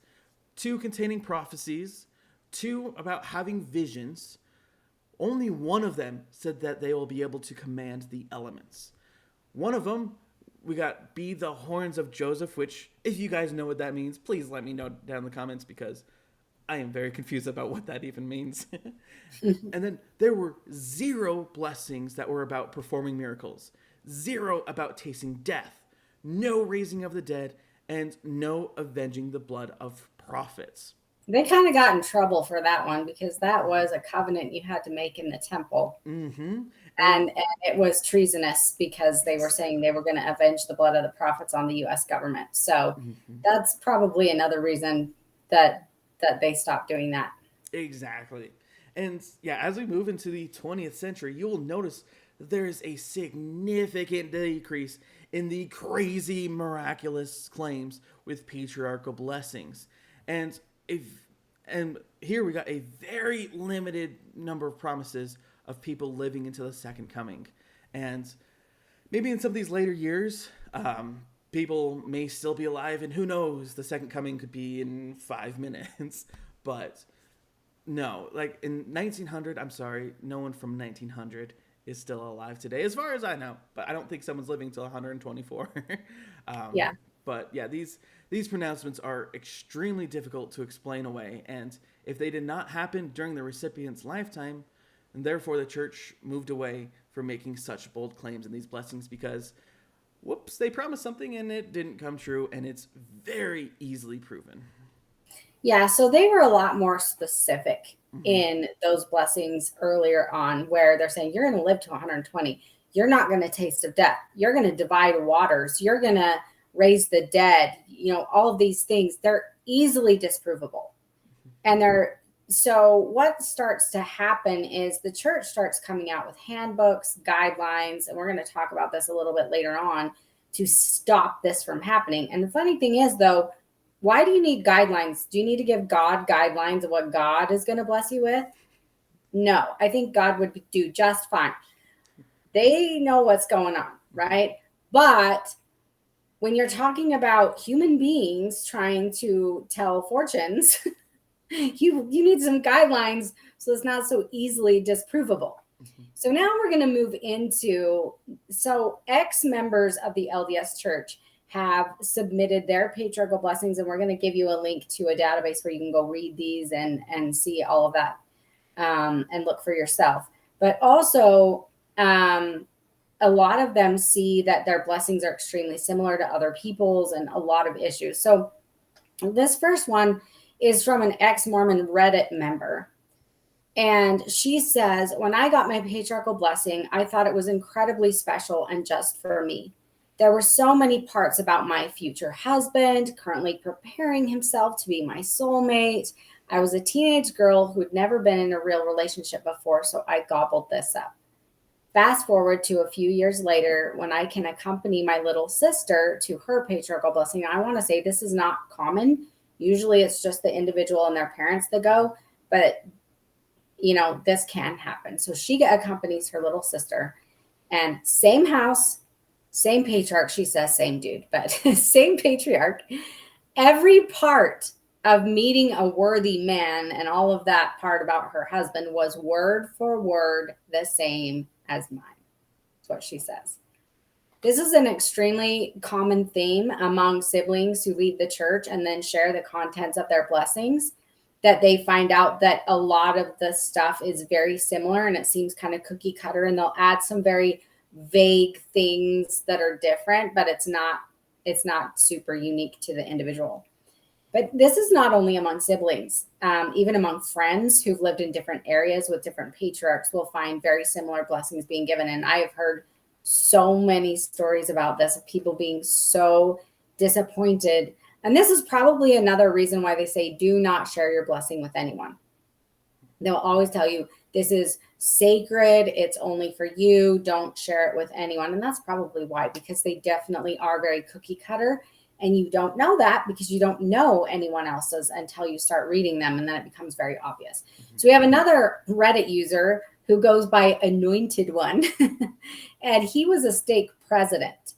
2 containing prophecies, 2 about having visions. Only 1 of them said that they will be able to command the elements. 1 of them, we got be the horns of Joseph, which, if you guys know what that means, please let me know down in the comments, because I am very confused about what that even means. And then there were 0 blessings that were about performing miracles, 0 about tasting death, no raising of the dead, and no avenging the blood of prophets. They kind of got in trouble for that one, because that was a covenant you had to make in the temple. Mm-hmm. And it was treasonous, because they were saying they were going to avenge the blood of the prophets on the U.S. government. So that's probably another reason that they stopped doing that. Exactly. And yeah, as we move into the 20th century, you will notice that there is a significant decrease in the crazy miraculous claims with patriarchal blessings. And here we got a very limited number of promises of people living into the second coming. And maybe in some of these later years, people may still be alive, and who knows, the second coming could be in 5 minutes. But no, in 1900, I'm sorry, no one from 1900 is still alive today, as far as I know. But I don't think someone's living till 124. Yeah. But yeah, these pronouncements are extremely difficult to explain away, and if they did not happen during the recipient's lifetime, and therefore the church moved away from making such bold claims in these blessings because, whoops, they promised something and it didn't come true, and it's very easily proven. Yeah, so they were a lot more specific Mm-hmm. in those blessings earlier on, where they're saying you're going to live to 120. You're not going to taste of death. You're going to divide waters. You're going to raise the dead. All of these things, they're easily disprovable. And so what starts to happen is the church starts coming out with handbooks, guidelines, and we're going to talk about this a little bit later on to stop this from happening. And the funny thing is, though, why do you need guidelines? Do you need to give God guidelines of what God is going to bless you with? No, I think God would do just fine. They know what's going on, right? But when you're talking about human beings trying to tell fortunes, you need some guidelines so it's not so easily disprovable. So now we're going to move into, so ex-members of the LDS Church have submitted their patriarchal blessings, and we're going to give you a link to a database where you can go read these and see all of that and look for yourself. But also, a lot of them see that their blessings are extremely similar to other people's and a lot of issues. So this first one is from an ex-Mormon Reddit member. And she says, when I got my patriarchal blessing, I thought it was incredibly special and just for me. There were so many parts about my future husband, currently preparing himself to be my soulmate. I was a teenage girl who had never been in a real relationship before, so I gobbled this up. Fast forward to a few years later, when I can accompany my little sister to her patriarchal blessing. I want to say this is not common. Usually it's just the individual and their parents that go, but this can happen. So she accompanies her little sister, and same house, same patriarch. She says same dude, but same patriarch. Every part of meeting a worthy man and all of that part about her husband was word for word the same as mine. That's what she says. This is an extremely common theme among siblings who leave the church and then share the contents of their blessings, that they find out that a lot of the stuff is very similar and it seems kind of cookie cutter, and they'll add some very vague things that are different, but it's not super unique to the individual. But this is not only among siblings, even among friends who've lived in different areas with different patriarchs will find very similar blessings being given. And I have heard so many stories about this, of people being so disappointed. And this is probably another reason why they say, do not share your blessing with anyone. They'll always tell you, this is sacred. It's only for you. Don't share it with anyone. And that's probably why, because they definitely are very cookie cutter. And you don't know that because you don't know anyone else's until you start reading them. And then it becomes very obvious. Mm-hmm. So we have another Reddit user who goes by Anointed One. And he was a stake president.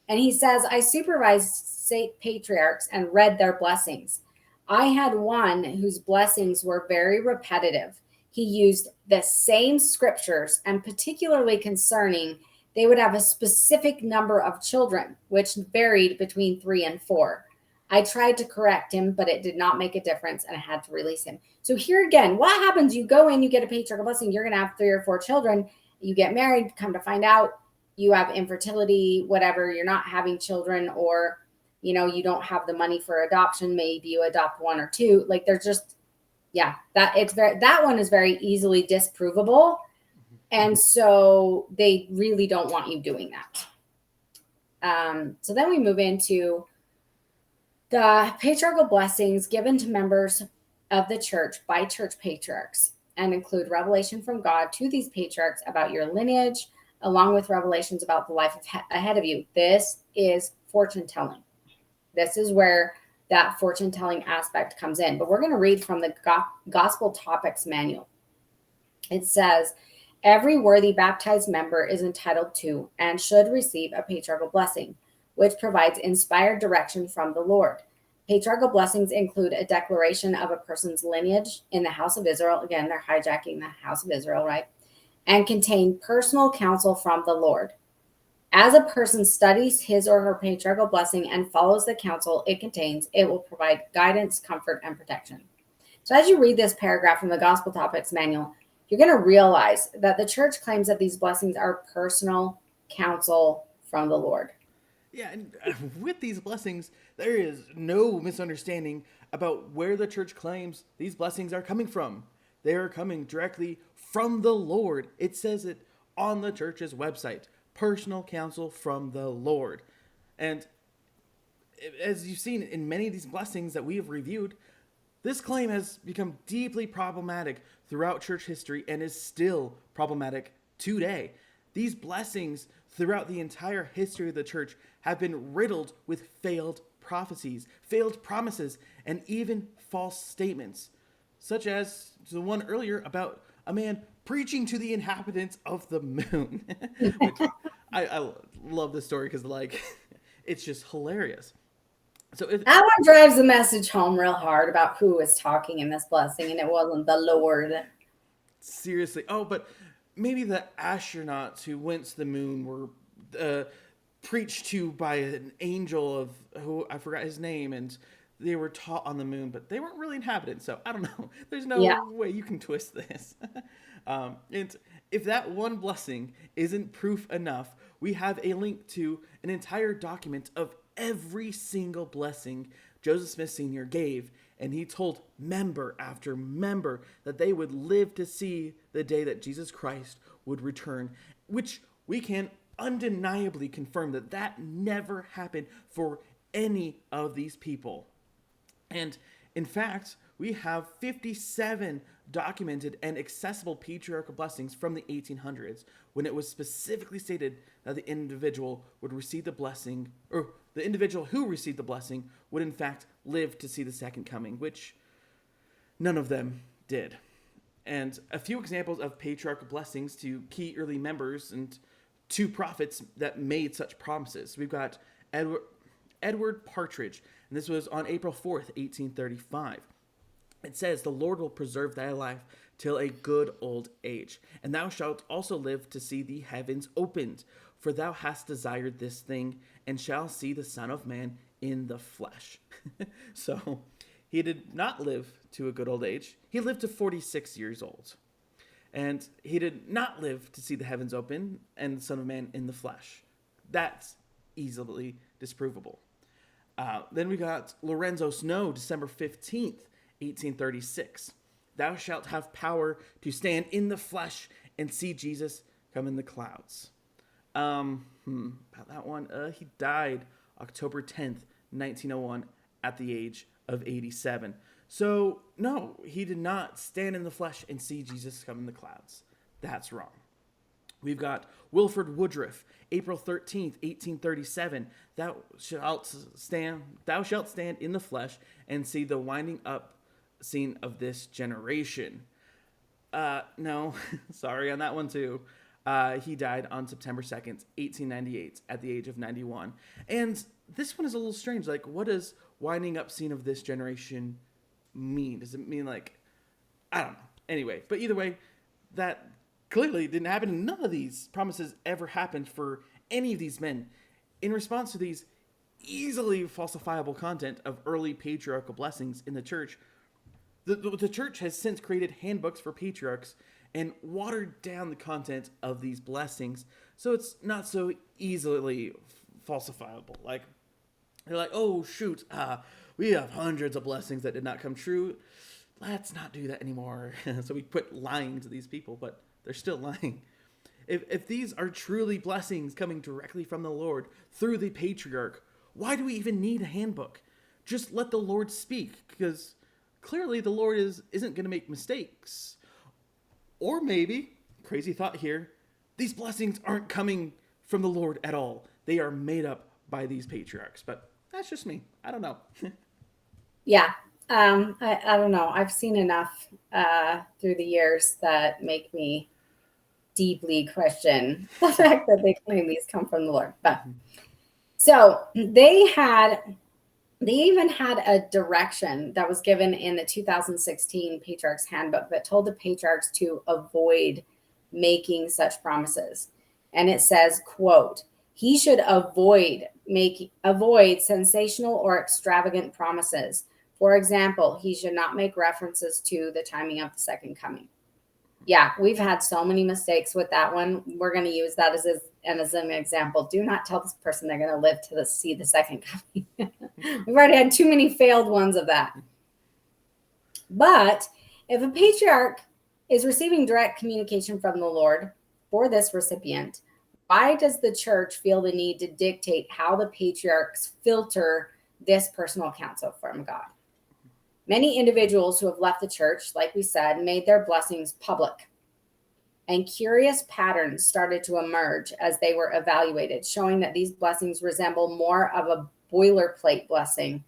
And he says, I supervised state patriarchs and read their blessings. I had one whose blessings were very repetitive. He used the same scriptures, and particularly concerning, they would have a specific number of children, which varied between 3 and 4. I tried to correct him, but it did not make a difference, and I had to release him. So here again, what happens? You go in, you get a patriarchal blessing, you're going to have 3 or 4 children. You get married, come to find out you have infertility, whatever, you're not having children, or you don't have the money for adoption. Maybe you adopt 1 or 2. Like, there's just, that one is very easily disprovable. And so they really don't want you doing that. So then we move into the patriarchal blessings given to members of the church by church patriarchs, and include revelation from God to these patriarchs about your lineage, along with revelations about the life ahead of you. This is fortune telling. This is where that fortune telling aspect comes in. But we're going to read from the Gospel Topics Manual. It says, every worthy baptized member is entitled to and should receive a patriarchal blessing, which provides inspired direction from the Lord. Patriarchal blessings include a declaration of a person's lineage in the house of Israel. Again, they're hijacking the house of Israel, right? and contain personal counsel from the Lord. As a person studies his or her patriarchal blessing and follows the counsel it contains, it will provide guidance, comfort, and protection. So as you read this paragraph from the Gospel Topics Manual, you're going to realize that the church claims that these blessings are personal counsel from the Lord. Yeah, and with these blessings, there is no misunderstanding about where the church claims these blessings are coming from. They are coming directly from the Lord. It says it on the church's website. Personal counsel from the Lord. And as you've seen in many of these blessings that we have reviewed, this claim has become deeply problematic throughout church history and is still problematic today. These blessings throughout the entire history of the church have been riddled with failed prophecies, failed promises, and even false statements, such as the one earlier about a man preaching to the inhabitants of the moon. Which I love this story because, like, it's just hilarious. So that one drives the message home real hard about who was talking in this blessing, and it wasn't the Lord. Seriously. Oh, but maybe the astronauts who went to the moon were preached to by an angel of who I forgot his name, and they were taught on the moon, but they weren't really inhabitants. So I don't know. There's no way you can twist this. And if that one blessing isn't proof enough, we have a link to an entire document of every single blessing Joseph Smith Sr. gave, and he told member after member that they would live to see the day that Jesus Christ would return, which we can undeniably confirm that that never happened for any of these people. And in fact, we have 57 documented and accessible patriarchal blessings from the 1800s, when it was specifically stated that the individual would receive the blessing, or the individual who received the blessing would in fact live to see the second coming, which none of them did. And a few examples of patriarchal blessings to key early members and two prophets that made such promises. We've got Edward Partridge, and this was on April 4th, 1835. It says, "The Lord will preserve thy life till a good old age, and thou shalt also live to see the heavens opened, for thou hast desired this thing, and shall see the Son of Man in the flesh." So he did not live to a good old age. He lived to 46 years old. And he did not live to see the heavens open and the Son of Man in the flesh. That's easily disprovable. Then we got Lorenzo Snow, December 15th, 1836. "Thou shalt have power to stand in the flesh and see Jesus come in the clouds." About that one, he died October 10th, 1901 at the age of 87. So, no, he did not stand in the flesh and see Jesus come in the clouds. That's wrong. We've got Wilford Woodruff, April 13th, 1837. Thou shalt stand in the flesh and see the winding up scene of this generation. No, sorry on that one too. He died on September 2nd, 1898 at the age of 91. And this one is a little strange. Like, what does winding up scene of this generation mean? Does it mean, like, I don't know. Anyway, but either way, that clearly didn't happen, and none of these promises ever happened for any of these men. In response to these easily falsifiable content of early patriarchal blessings in the church, the church has since created handbooks for patriarchs and watered down the content of these blessings, so it's not so easily falsifiable. Like, they're like, oh shoot, we have hundreds of blessings that did not come true. Let's not do that anymore. So we quit lying to these people, but they're still lying. If these are truly blessings coming directly from the Lord through the patriarch, why do we even need a handbook? Just let the Lord speak, because clearly the Lord isn't going to make mistakes. Or maybe, crazy thought here, these blessings aren't coming from the Lord at all. They are made up by these patriarchs. But that's just me. I don't know. Yeah. I don't know. I've seen enough through the years that make me deeply question the fact that they claim these come from the Lord. But so they even had a direction that was given in the 2016 Patriarch's Handbook that told the patriarchs to avoid making such promises. And it says, quote, he should avoid sensational or extravagant promises. For example, he should not make references to the timing of the second coming. Yeah, we've had so many mistakes with that one. We're going to use that as an example. Do not tell this person they're going to live to see the second coming. We've already had too many failed ones of that. But if a patriarch is receiving direct communication from the Lord for this recipient, why does the church feel the need to dictate how the patriarchs filter this personal counsel from God? Many individuals who have left the church, like we said, made their blessings public. And curious patterns started to emerge as they were evaluated, showing that these blessings resemble more of a boilerplate blessing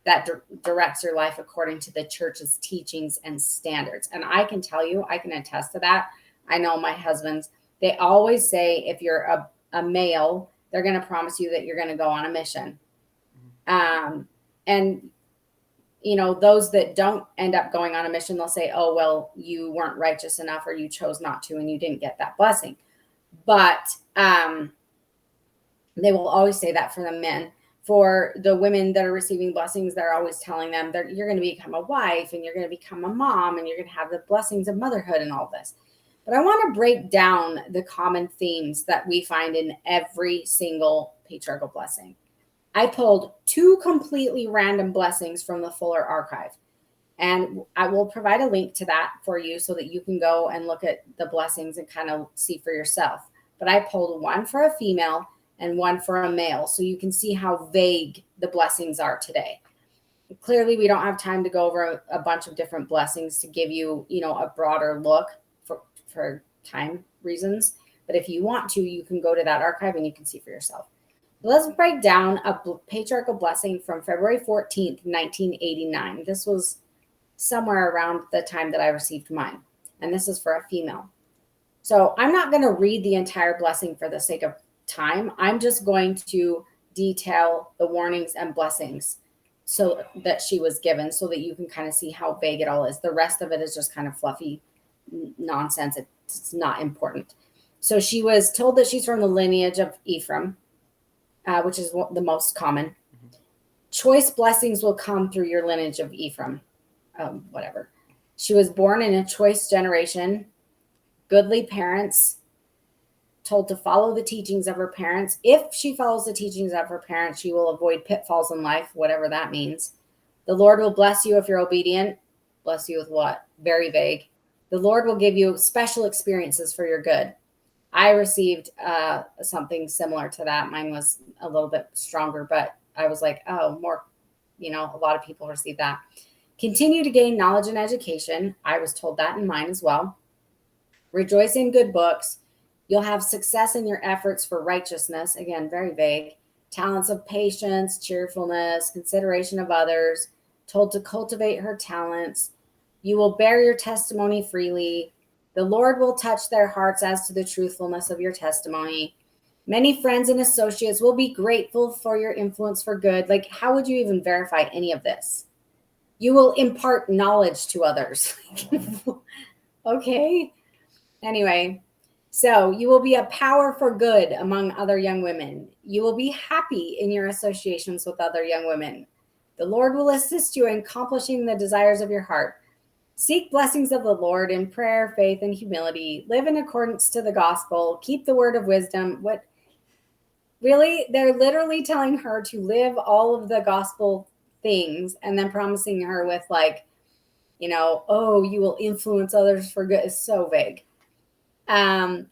that directs your life according to the church's teachings and standards. And I can tell you, I can attest to that. I know my husband's, they always say if you're a male, they're going to promise you that you're going to go on a mission. And you know, those that don't end up going on a mission, they'll say, oh, well, you weren't righteous enough or you chose not to and you didn't get that blessing. But they will always say that for the men. For the women that are receiving blessings, they're always telling them that you're going to become a wife and you're going to become a mom and you're going to have the blessings of motherhood and all this. But I want to break down the common themes that we find in every single patriarchal blessing. I pulled 2 completely random blessings from the Fuller Archive, and I will provide a link to that for you so that you can go and look at the blessings and kind of see for yourself. But I pulled one for a female and one for a male, so you can see how vague the blessings are today. Clearly, we don't have time to go over a bunch of different blessings to give you, you know, a broader look for time reasons. But if you want to, you can go to that archive and you can see for yourself. Let's break down a patriarchal blessing from February 14th, 1989. This was somewhere around the time that I received mine. And this is for a female. So I'm not going to read the entire blessing for the sake of time. I'm just going to detail the warnings and blessings so that she was given so that you can kind of see how vague it all is. The rest of it is just kind of fluffy nonsense. It's not important. So she was told that she's from the lineage of Ephraim, which is the most common. Mm-hmm. Choice blessings will come through your lineage of Ephraim. Whatever. She was born in a choice generation, goodly parents, told to follow the teachings of her parents. If she follows the teachings of her parents, she will avoid pitfalls in life, whatever that means. The Lord will bless you if you're obedient. Bless you with what? Very vague. The Lord will give you special experiences for your good. I received something similar to that. Mine was a little bit stronger, but I was like, oh, more, you know, a lot of people receive that. Continue to gain knowledge and education. I was told that in mine as well. Rejoice in good books. You'll have success in your efforts for righteousness. Again, very vague. Talents of patience, cheerfulness, consideration of others. Told to cultivate her talents. You will bear your testimony freely. The Lord will touch their hearts as to the truthfulness of your testimony. Many friends and associates will be grateful for your influence for good. Like, how would you even verify any of this? You will impart knowledge to others. Okay. Anyway, so you will be a power for good among other young women. You will be happy in your associations with other young women. The Lord will assist you in accomplishing the desires of your heart. Seek blessings of the Lord in prayer, faith, and humility. Live in accordance to the gospel. Keep the word of wisdom. What? Really? They're literally telling her to live all of the gospel things and then promising her with, like, you know, oh, you will influence others for good. It's so vague.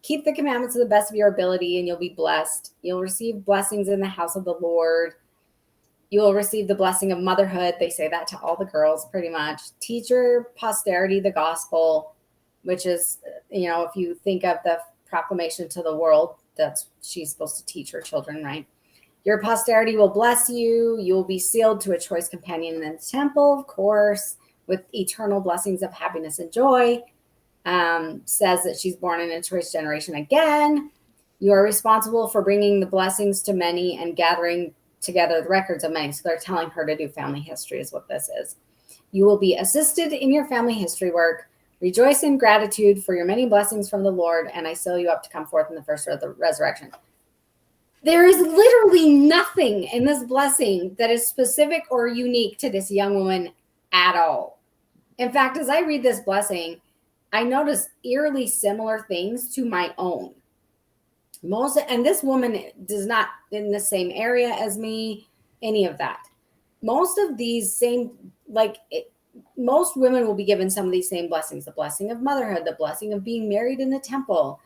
Keep the commandments to the best of your ability and you'll be blessed. You'll receive blessings in the house of the Lord. You will receive the blessing of motherhood. They say that to all the girls pretty much. Teach your posterity the gospel, which is, you know, if you think of the proclamation to the world, that's she's supposed to teach her children, right? Your posterity will bless you. You will be sealed to a choice companion in the temple, of course, with eternal blessings of happiness and joy. Says that she's born in a choice generation again. You are responsible for bringing the blessings to many and gathering together the records of many. So they're telling her to do family history is what this is. You will be assisted in your family history work. Rejoice in gratitude for your many blessings from the Lord, and I seal you up to come forth in the first of the resurrection. There is literally nothing in this blessing that is specific or unique to this young woman at all. In fact, as I read this blessing, I notice eerily similar things to my own. And this woman does not in the same area as me, any of that. Most of these same, most women will be given some of these same blessings: the blessing of motherhood, the blessing of being married in the temple.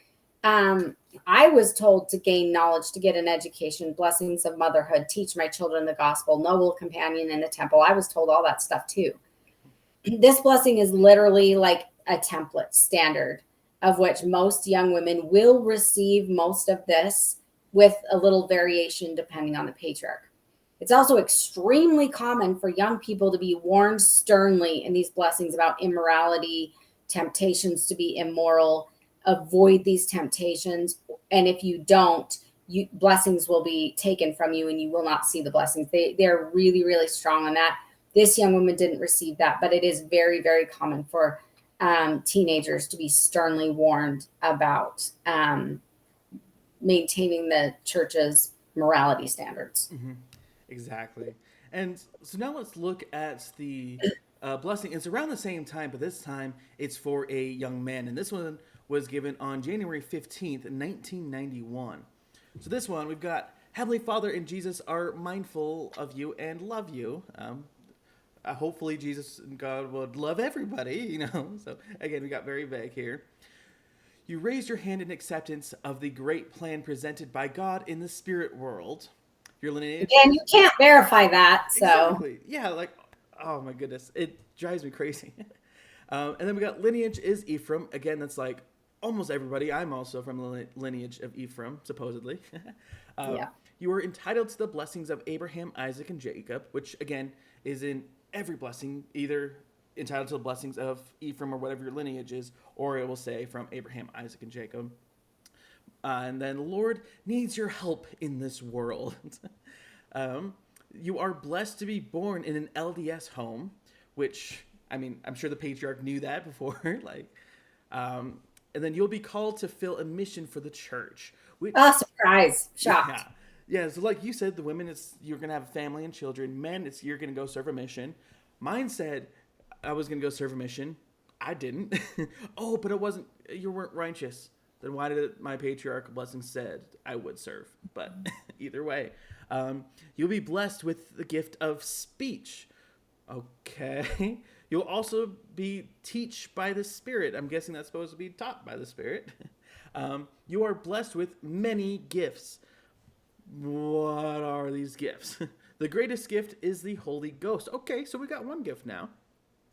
I was told to gain knowledge, to get an education, blessings of motherhood, teach my children the gospel, noble companion in the temple. I was told all that stuff too. This blessing is literally like a template standard of which most young women will receive most of this, with a little variation depending on the patriarch. It's also extremely common for young people to be warned sternly in these blessings about immorality, temptations to be immoral. Avoid these temptations, and if you don't, blessings will be taken from you and you will not see the blessings. They're really, really strong on that. This young woman didn't receive that, but it is very, very common for teenagers to be sternly warned about maintaining the church's morality standards. Mm-hmm. Exactly. And so now let's look at the blessing. It's around the same time, but this time it's for a young man. And this one was given on January 15th, 1991. So this one, we've got Heavenly Father and Jesus are mindful of you and love you. Hopefully Jesus and God would love everybody, you know. So again, we got very vague here. You raised your hand in acceptance of the great plan presented by God in the spirit world. Your lineage. Again, you can't verify that. So Exactly. Yeah, like, oh my goodness. It drives me crazy. And then we got lineage is Ephraim. Again, that's like almost everybody. I'm also from the lineage of Ephraim, supposedly. yeah. You are entitled to the blessings of Abraham, Isaac, and Jacob, which again is in every blessing, either entitled to the blessings of Ephraim or whatever your lineage is, or it will say from Abraham, Isaac, and Jacob. And then the Lord needs your help in this world. You are blessed to be born in an LDS home, which, I mean, I'm sure the patriarch knew that before. And then you'll be called to fill a mission for the church. Which, surprise, shocked. Yeah, so like you said, the women, you're going to have a family and children. Men, you're going to go serve a mission. Mine said I was going to go serve a mission. I didn't. Oh, but you weren't righteous. Then why did my patriarchal blessing said I would serve? But either way, you'll be blessed with the gift of speech. Okay. You'll also be teach by the Spirit. I'm guessing that's supposed to be taught by the Spirit. You are blessed with many gifts. What are these gifts? The greatest gift is the Holy Ghost. Okay, so we got one gift now.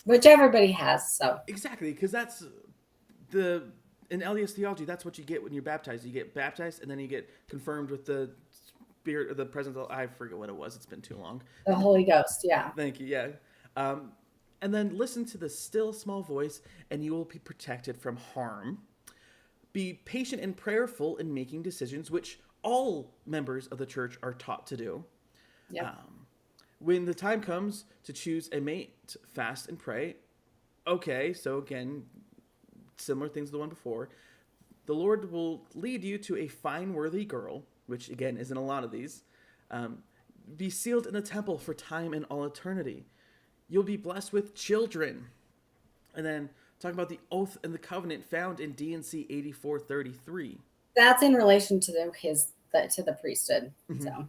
Which everybody has, so. Exactly, because that's in LDS theology, that's what you get when you're baptized. You get baptized, and then you get confirmed with the Spirit or the presence of, I forget what it was. It's been too long. The Holy Ghost, yeah. Thank you, yeah. And then listen to the still small voice, and you will be protected from harm. Be patient and prayerful in making decisions, which all members of the church are taught to do. Yep. When the time comes to choose a mate, fast and pray. Okay, so again, similar things to the one before. The Lord will lead you to a fine, worthy girl, which again isn't a lot of these. Be sealed in the temple for time and all eternity. You'll be blessed with children. And then talking about the oath and the covenant found in D&C 8433. That's in relation to the priesthood. Mm-hmm. So,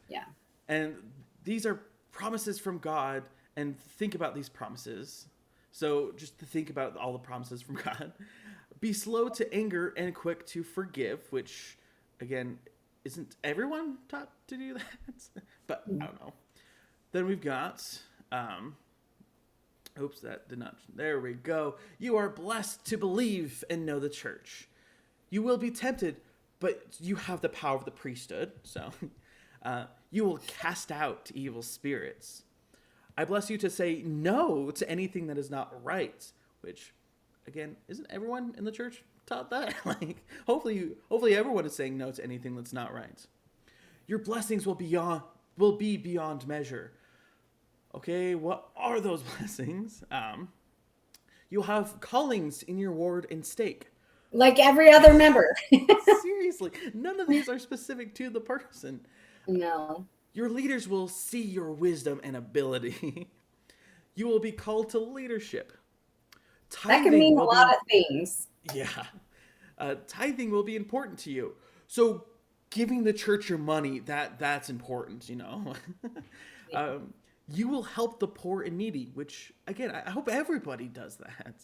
yeah. And these are promises from God, and think about these promises. So just to think about all the promises from God. Be slow to anger and quick to forgive, which, again, isn't everyone taught to do that? But I don't know. Then we've got, oops, that did not, there we go. You are blessed to believe and know the church. You will be tempted, but you have the power of the priesthood, so you will cast out evil spirits. I bless you to say no to anything that is not right, which, again, isn't everyone in the church taught that? Like, hopefully everyone is saying no to anything that's not right. Your blessings will be beyond measure. Okay, what are those blessings? You'll have callings in your ward and stake. Like every other member. Seriously, none of these are specific to the person. No. Your leaders will see your wisdom and ability. You will be called to leadership. That can Tithing mean a will lot be, of things. yeah, tithing will be important to you. So giving the church your money, that's important, you know. um, you will help the poor and needy, which again, I hope everybody does that.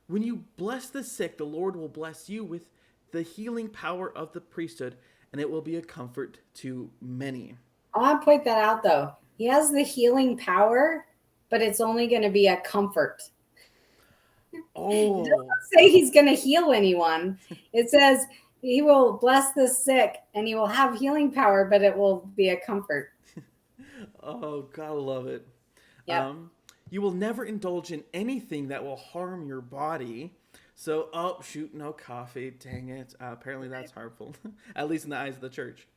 When you bless the sick, the Lord will bless you with the healing power of the priesthood, and it will be a comfort to many. I want to point that out though. He has the healing power, but it's only going to be a comfort. It Oh, doesn't say he's going to heal anyone. It says he will bless the sick and he will have healing power, but it will be a comfort. oh, gotta love it. Yep. You will never indulge in anything that will harm your body. So, oh, shoot, no coffee. Dang it. Apparently, that's harmful, at least in the eyes of the church.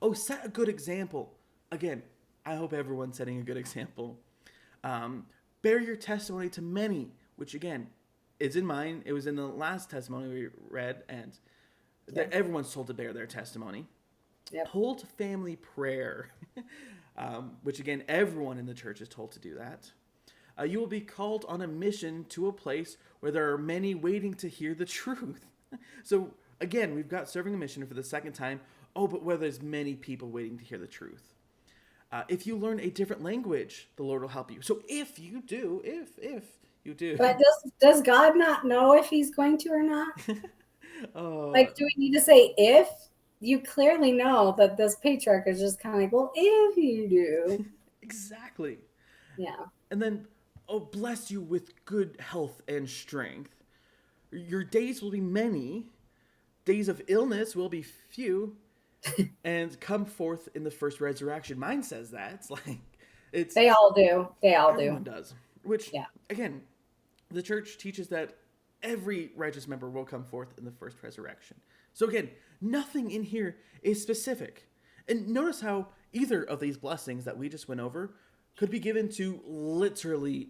Oh, set a good example. Again, I hope everyone's setting a good example. Bear your testimony to many, which again is in mine. It was in the last testimony we read, and that everyone's told to bear their testimony. Yep. Hold family prayer, which again, everyone in the church is told to do that. You will be called on a mission to a place where there are many waiting to hear the truth. So again, we've got serving a mission for the second time. Oh, but where there's many people waiting to hear the truth. If you learn a different language, the Lord will help you. So if you do. But does God not know if he's going to or not? Oh, Like, do we need to say if? You clearly know that this patriarch is just kind of like, well, if you do. exactly. Yeah. And then, oh, bless you with good health and strength. Your days will be many. Days of illness will be few. And come forth in the first resurrection. Mine says that. It's like, it's They all do. They all everyone do. does. Which, Yeah. again, the church teaches that every righteous member will come forth in the first resurrection. So again, nothing in here is specific. And notice how either of these blessings that we just went over could be given to literally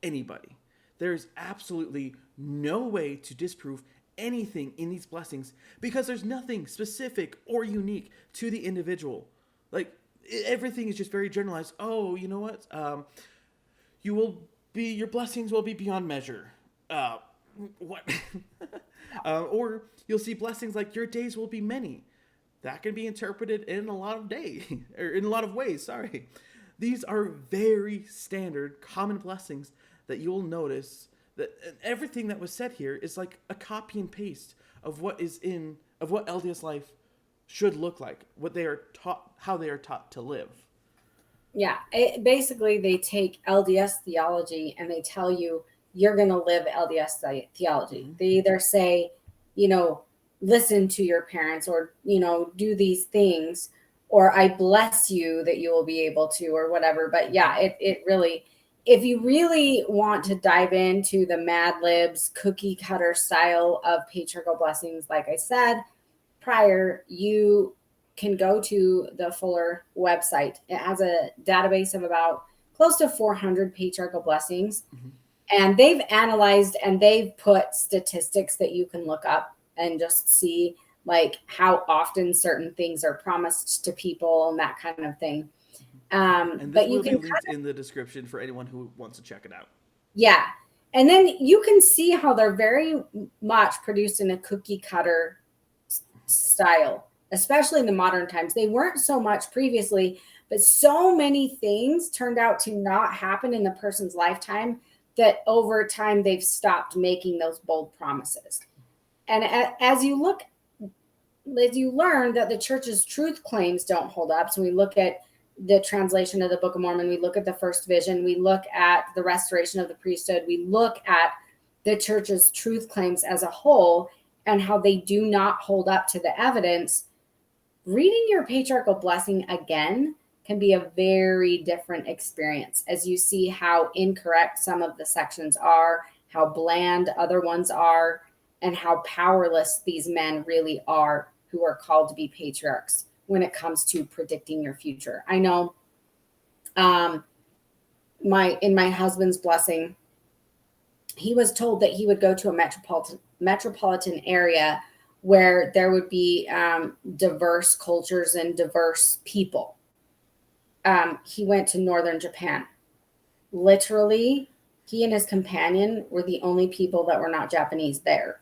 anybody. There's absolutely no way to disprove anything in these blessings because there's nothing specific or unique to the individual. Like everything is just very generalized. Oh, you know what? Your blessings will be beyond measure. What? Or you'll see blessings like your days will be many. That can be interpreted in a lot of or in a lot of ways. Sorry, these are very standard, common blessings that you'll notice that everything that was said here is like a copy and paste of what LDS life should look like, what they are taught, how they are taught to live. Yeah. Basically, they take LDS theology and they tell you you're going to live LDS theology. Mm-hmm. They either say, listen to your parents or, do these things, or I bless you that you will be able to, or whatever. But yeah, it really, if you really want to dive into the Mad Libs cookie cutter style of patriarchal blessings, like I said prior, you can go to the Fuller website. It has a database of about close to 400 patriarchal blessings. Mm-hmm. And they've analyzed and they've put statistics that you can look up and just see like how often certain things are promised to people and that kind of thing. And this But you will be can linked in the description for anyone who wants to check it out. Yeah. And then you can see how they're very much produced in a cookie cutter style, especially in the modern times. They weren't so much previously, but so many things turned out to not happen in the person's lifetime that over time they've stopped making those bold promises. And as you learn that the church's truth claims don't hold up, so we look at the translation of the Book of Mormon, we look at the first vision, we look at the restoration of the priesthood, we look at the church's truth claims as a whole and how they do not hold up to the evidence. Reading your patriarchal blessing again can be a very different experience as you see how incorrect some of the sections are, how bland other ones are, and how powerless these men really are who are called to be patriarchs when it comes to predicting your future. I know in my husband's blessing, he was told that he would go to a metropolitan area where there would be diverse cultures and diverse people. He went to northern Japan. Literally, he and his companion were the only people that were not Japanese there.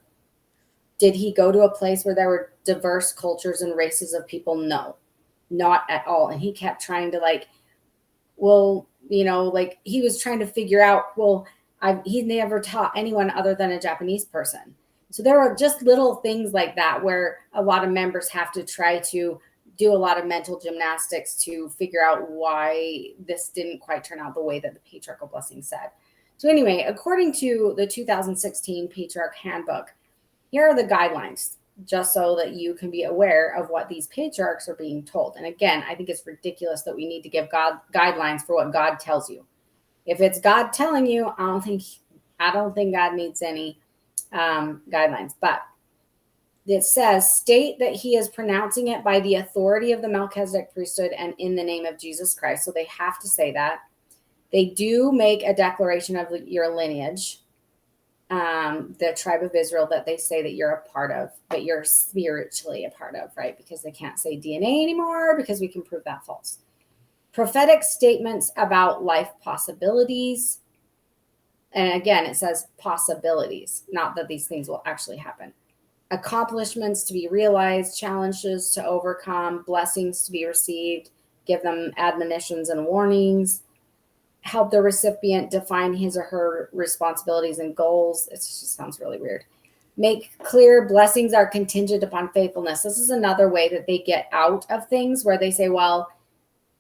Did he go to a place where there were diverse cultures and races of people? No, not at all. And he kept trying to he was trying to figure out, he never taught anyone other than a Japanese person. So there are just little things like that where a lot of members have to try to do a lot of mental gymnastics to figure out why this didn't quite turn out the way that the patriarchal blessing said. So anyway, according to the 2016 Patriarch Handbook, here are the guidelines, just so that you can be aware of what these patriarchs are being told. And again, I think it's ridiculous that we need to give God guidelines for what God tells you. If it's God telling you, I don't think God needs any guidelines. But it says, state that he is pronouncing it by the authority of the Melchizedek priesthood and in the name of Jesus Christ. So they have to say that. They do make a declaration of your lineage, the tribe of Israel that they say that you're a part of, that you're spiritually a part of, right? Because they can't say DNA anymore because we can prove that false. Prophetic statements about life possibilities. And again, it says possibilities, not that these things will actually happen. Accomplishments to be realized, challenges to overcome, blessings to be received, give them admonitions and warnings, help the recipient define his or her responsibilities and goals. It just sounds really weird. Make clear blessings are contingent upon faithfulness. This is another way that they get out of things where they say, well,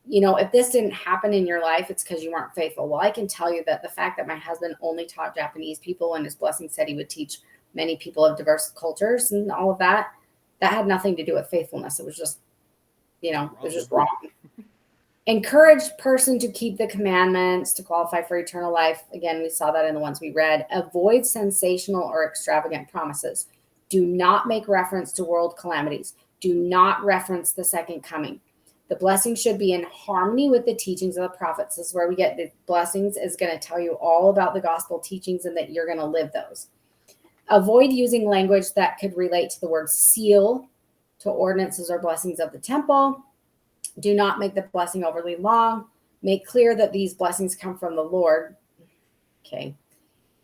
if this didn't happen in your life, it's because you weren't faithful. Well, I can tell you that the fact that my husband only taught Japanese people and his blessing said he would teach many people of diverse cultures and all of that, that had nothing to do with faithfulness. It was just, it was just wrong. Encourage person to keep the commandments to qualify for eternal life. Again, we saw that in the ones we read. Avoid sensational or extravagant promises. Do not make reference to world calamities. Do not reference the second coming. The blessing should be in harmony with the teachings of the prophets. This is where we get the blessings is going to tell you all about the gospel teachings and that you're going to live those. Avoid using language that could relate to the word seal, to ordinances or blessings of the temple. Do not make the blessing overly long. Make clear that these blessings come from the Lord. Okay.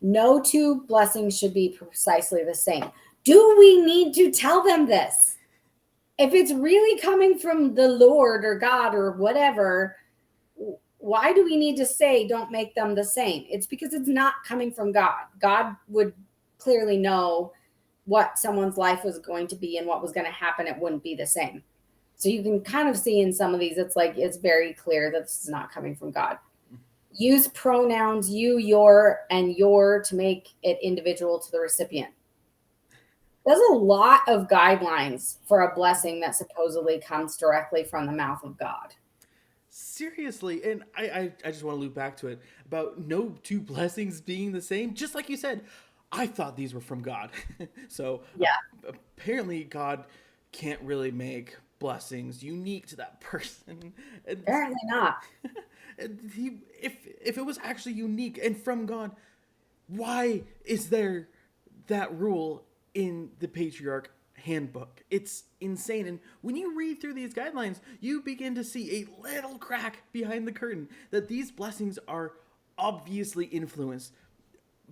No two blessings should be precisely the same. Do we need to tell them this? If it's really coming from the Lord or God or whatever, why do we need to say don't make them the same? It's because it's not coming from God. God would clearly know what someone's life was going to be and what was going to happen. It wouldn't be the same. So you can kind of see in some of these, it's very clear that this is not coming from God. Use pronouns you, your, and your to make it individual to the recipient. There's a lot of guidelines for a blessing that supposedly comes directly from the mouth of God. Seriously, and I just want to loop back to it about no two blessings being the same. Just like you said, I thought these were from God. So yeah, apparently God can't really make blessings unique to that person. Apparently not. If it was actually unique and from God, why is there that rule in the Patriarch Handbook? It's insane. And when you read through these guidelines, you begin to see a little crack behind the curtain that these blessings are obviously influenced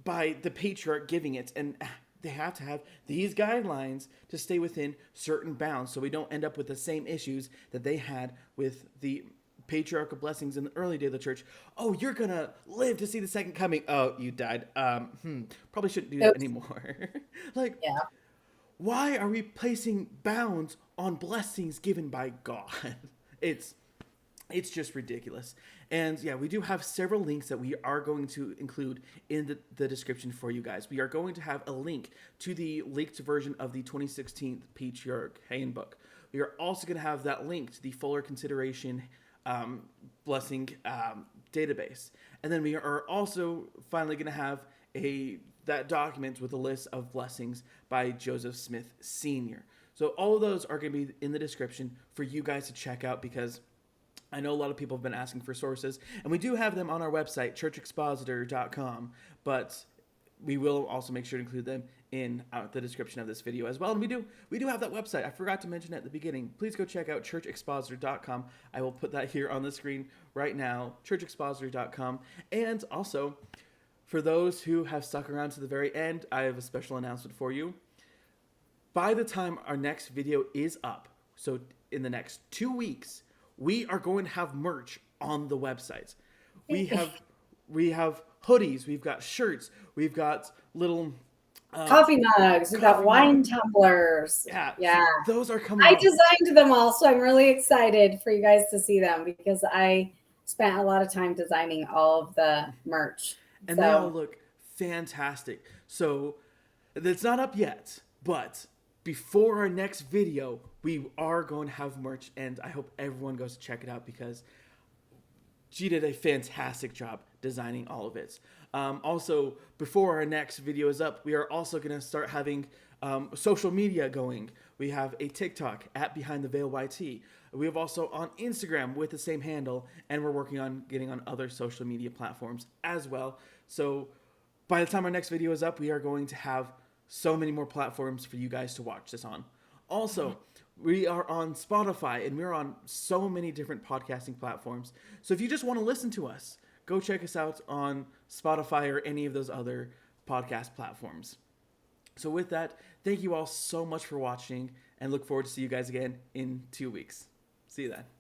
by the Patriarch giving it, and they have to have these guidelines to stay within certain bounds so we don't end up with the same issues that they had with the patriarchal blessings in the early day of the church. Oh, you're gonna live to see the second coming. Oh, you died. Probably shouldn't do that anymore. Why are we placing bounds on blessings given by God? It's just ridiculous. And yeah, we do have several links that we are going to include in the description for you guys. We are going to have a link to the leaked version of the 2016 Patriarch Handbook. We are also going to have that link to the fuller consideration blessing database. And then we are also finally going to have that document with a list of blessings by Joseph Smith Sr. So all of those are going to be in the description for you guys to check out, because I know a lot of people have been asking for sources, and we do have them on our website, churchexpositor.com, but we will also make sure to include them in the description of this video as well. And we do have that website. I forgot to mention at the beginning. Please go check out churchexpositor.com. I will put that here on the screen right now, churchexpositor.com. And also, for those who have stuck around to the very end, I have a special announcement for you. By the time our next video is up, so in the next 2 weeks, we are going to have merch on the website. We have hoodies, we've got shirts, we've got little coffee mugs, we've got wine tumblers. Yeah. Yeah. So those are coming I up. designed them all, so I'm really excited for you guys to see them because I spent a lot of time designing all of the merch. And they all look fantastic. So it's not up yet, but before our next video, we are going to have merch, and I hope everyone goes to check it out because she did a fantastic job designing all of it. Also, before our next video is up, we are also going to start having social media going. We have a TikTok at Behind the Veil YT. We have also on Instagram with the same handle, and we're working on getting on other social media platforms as well. So by the time our next video is up, we are going to have so many more platforms for you guys to watch this on. Also, we are on Spotify, and we're on so many different podcasting platforms. So if you just want to listen to us, go check us out on Spotify or any of those other podcast platforms. So with that, thank you all so much for watching, and look forward to see you guys again in 2 weeks. See you then.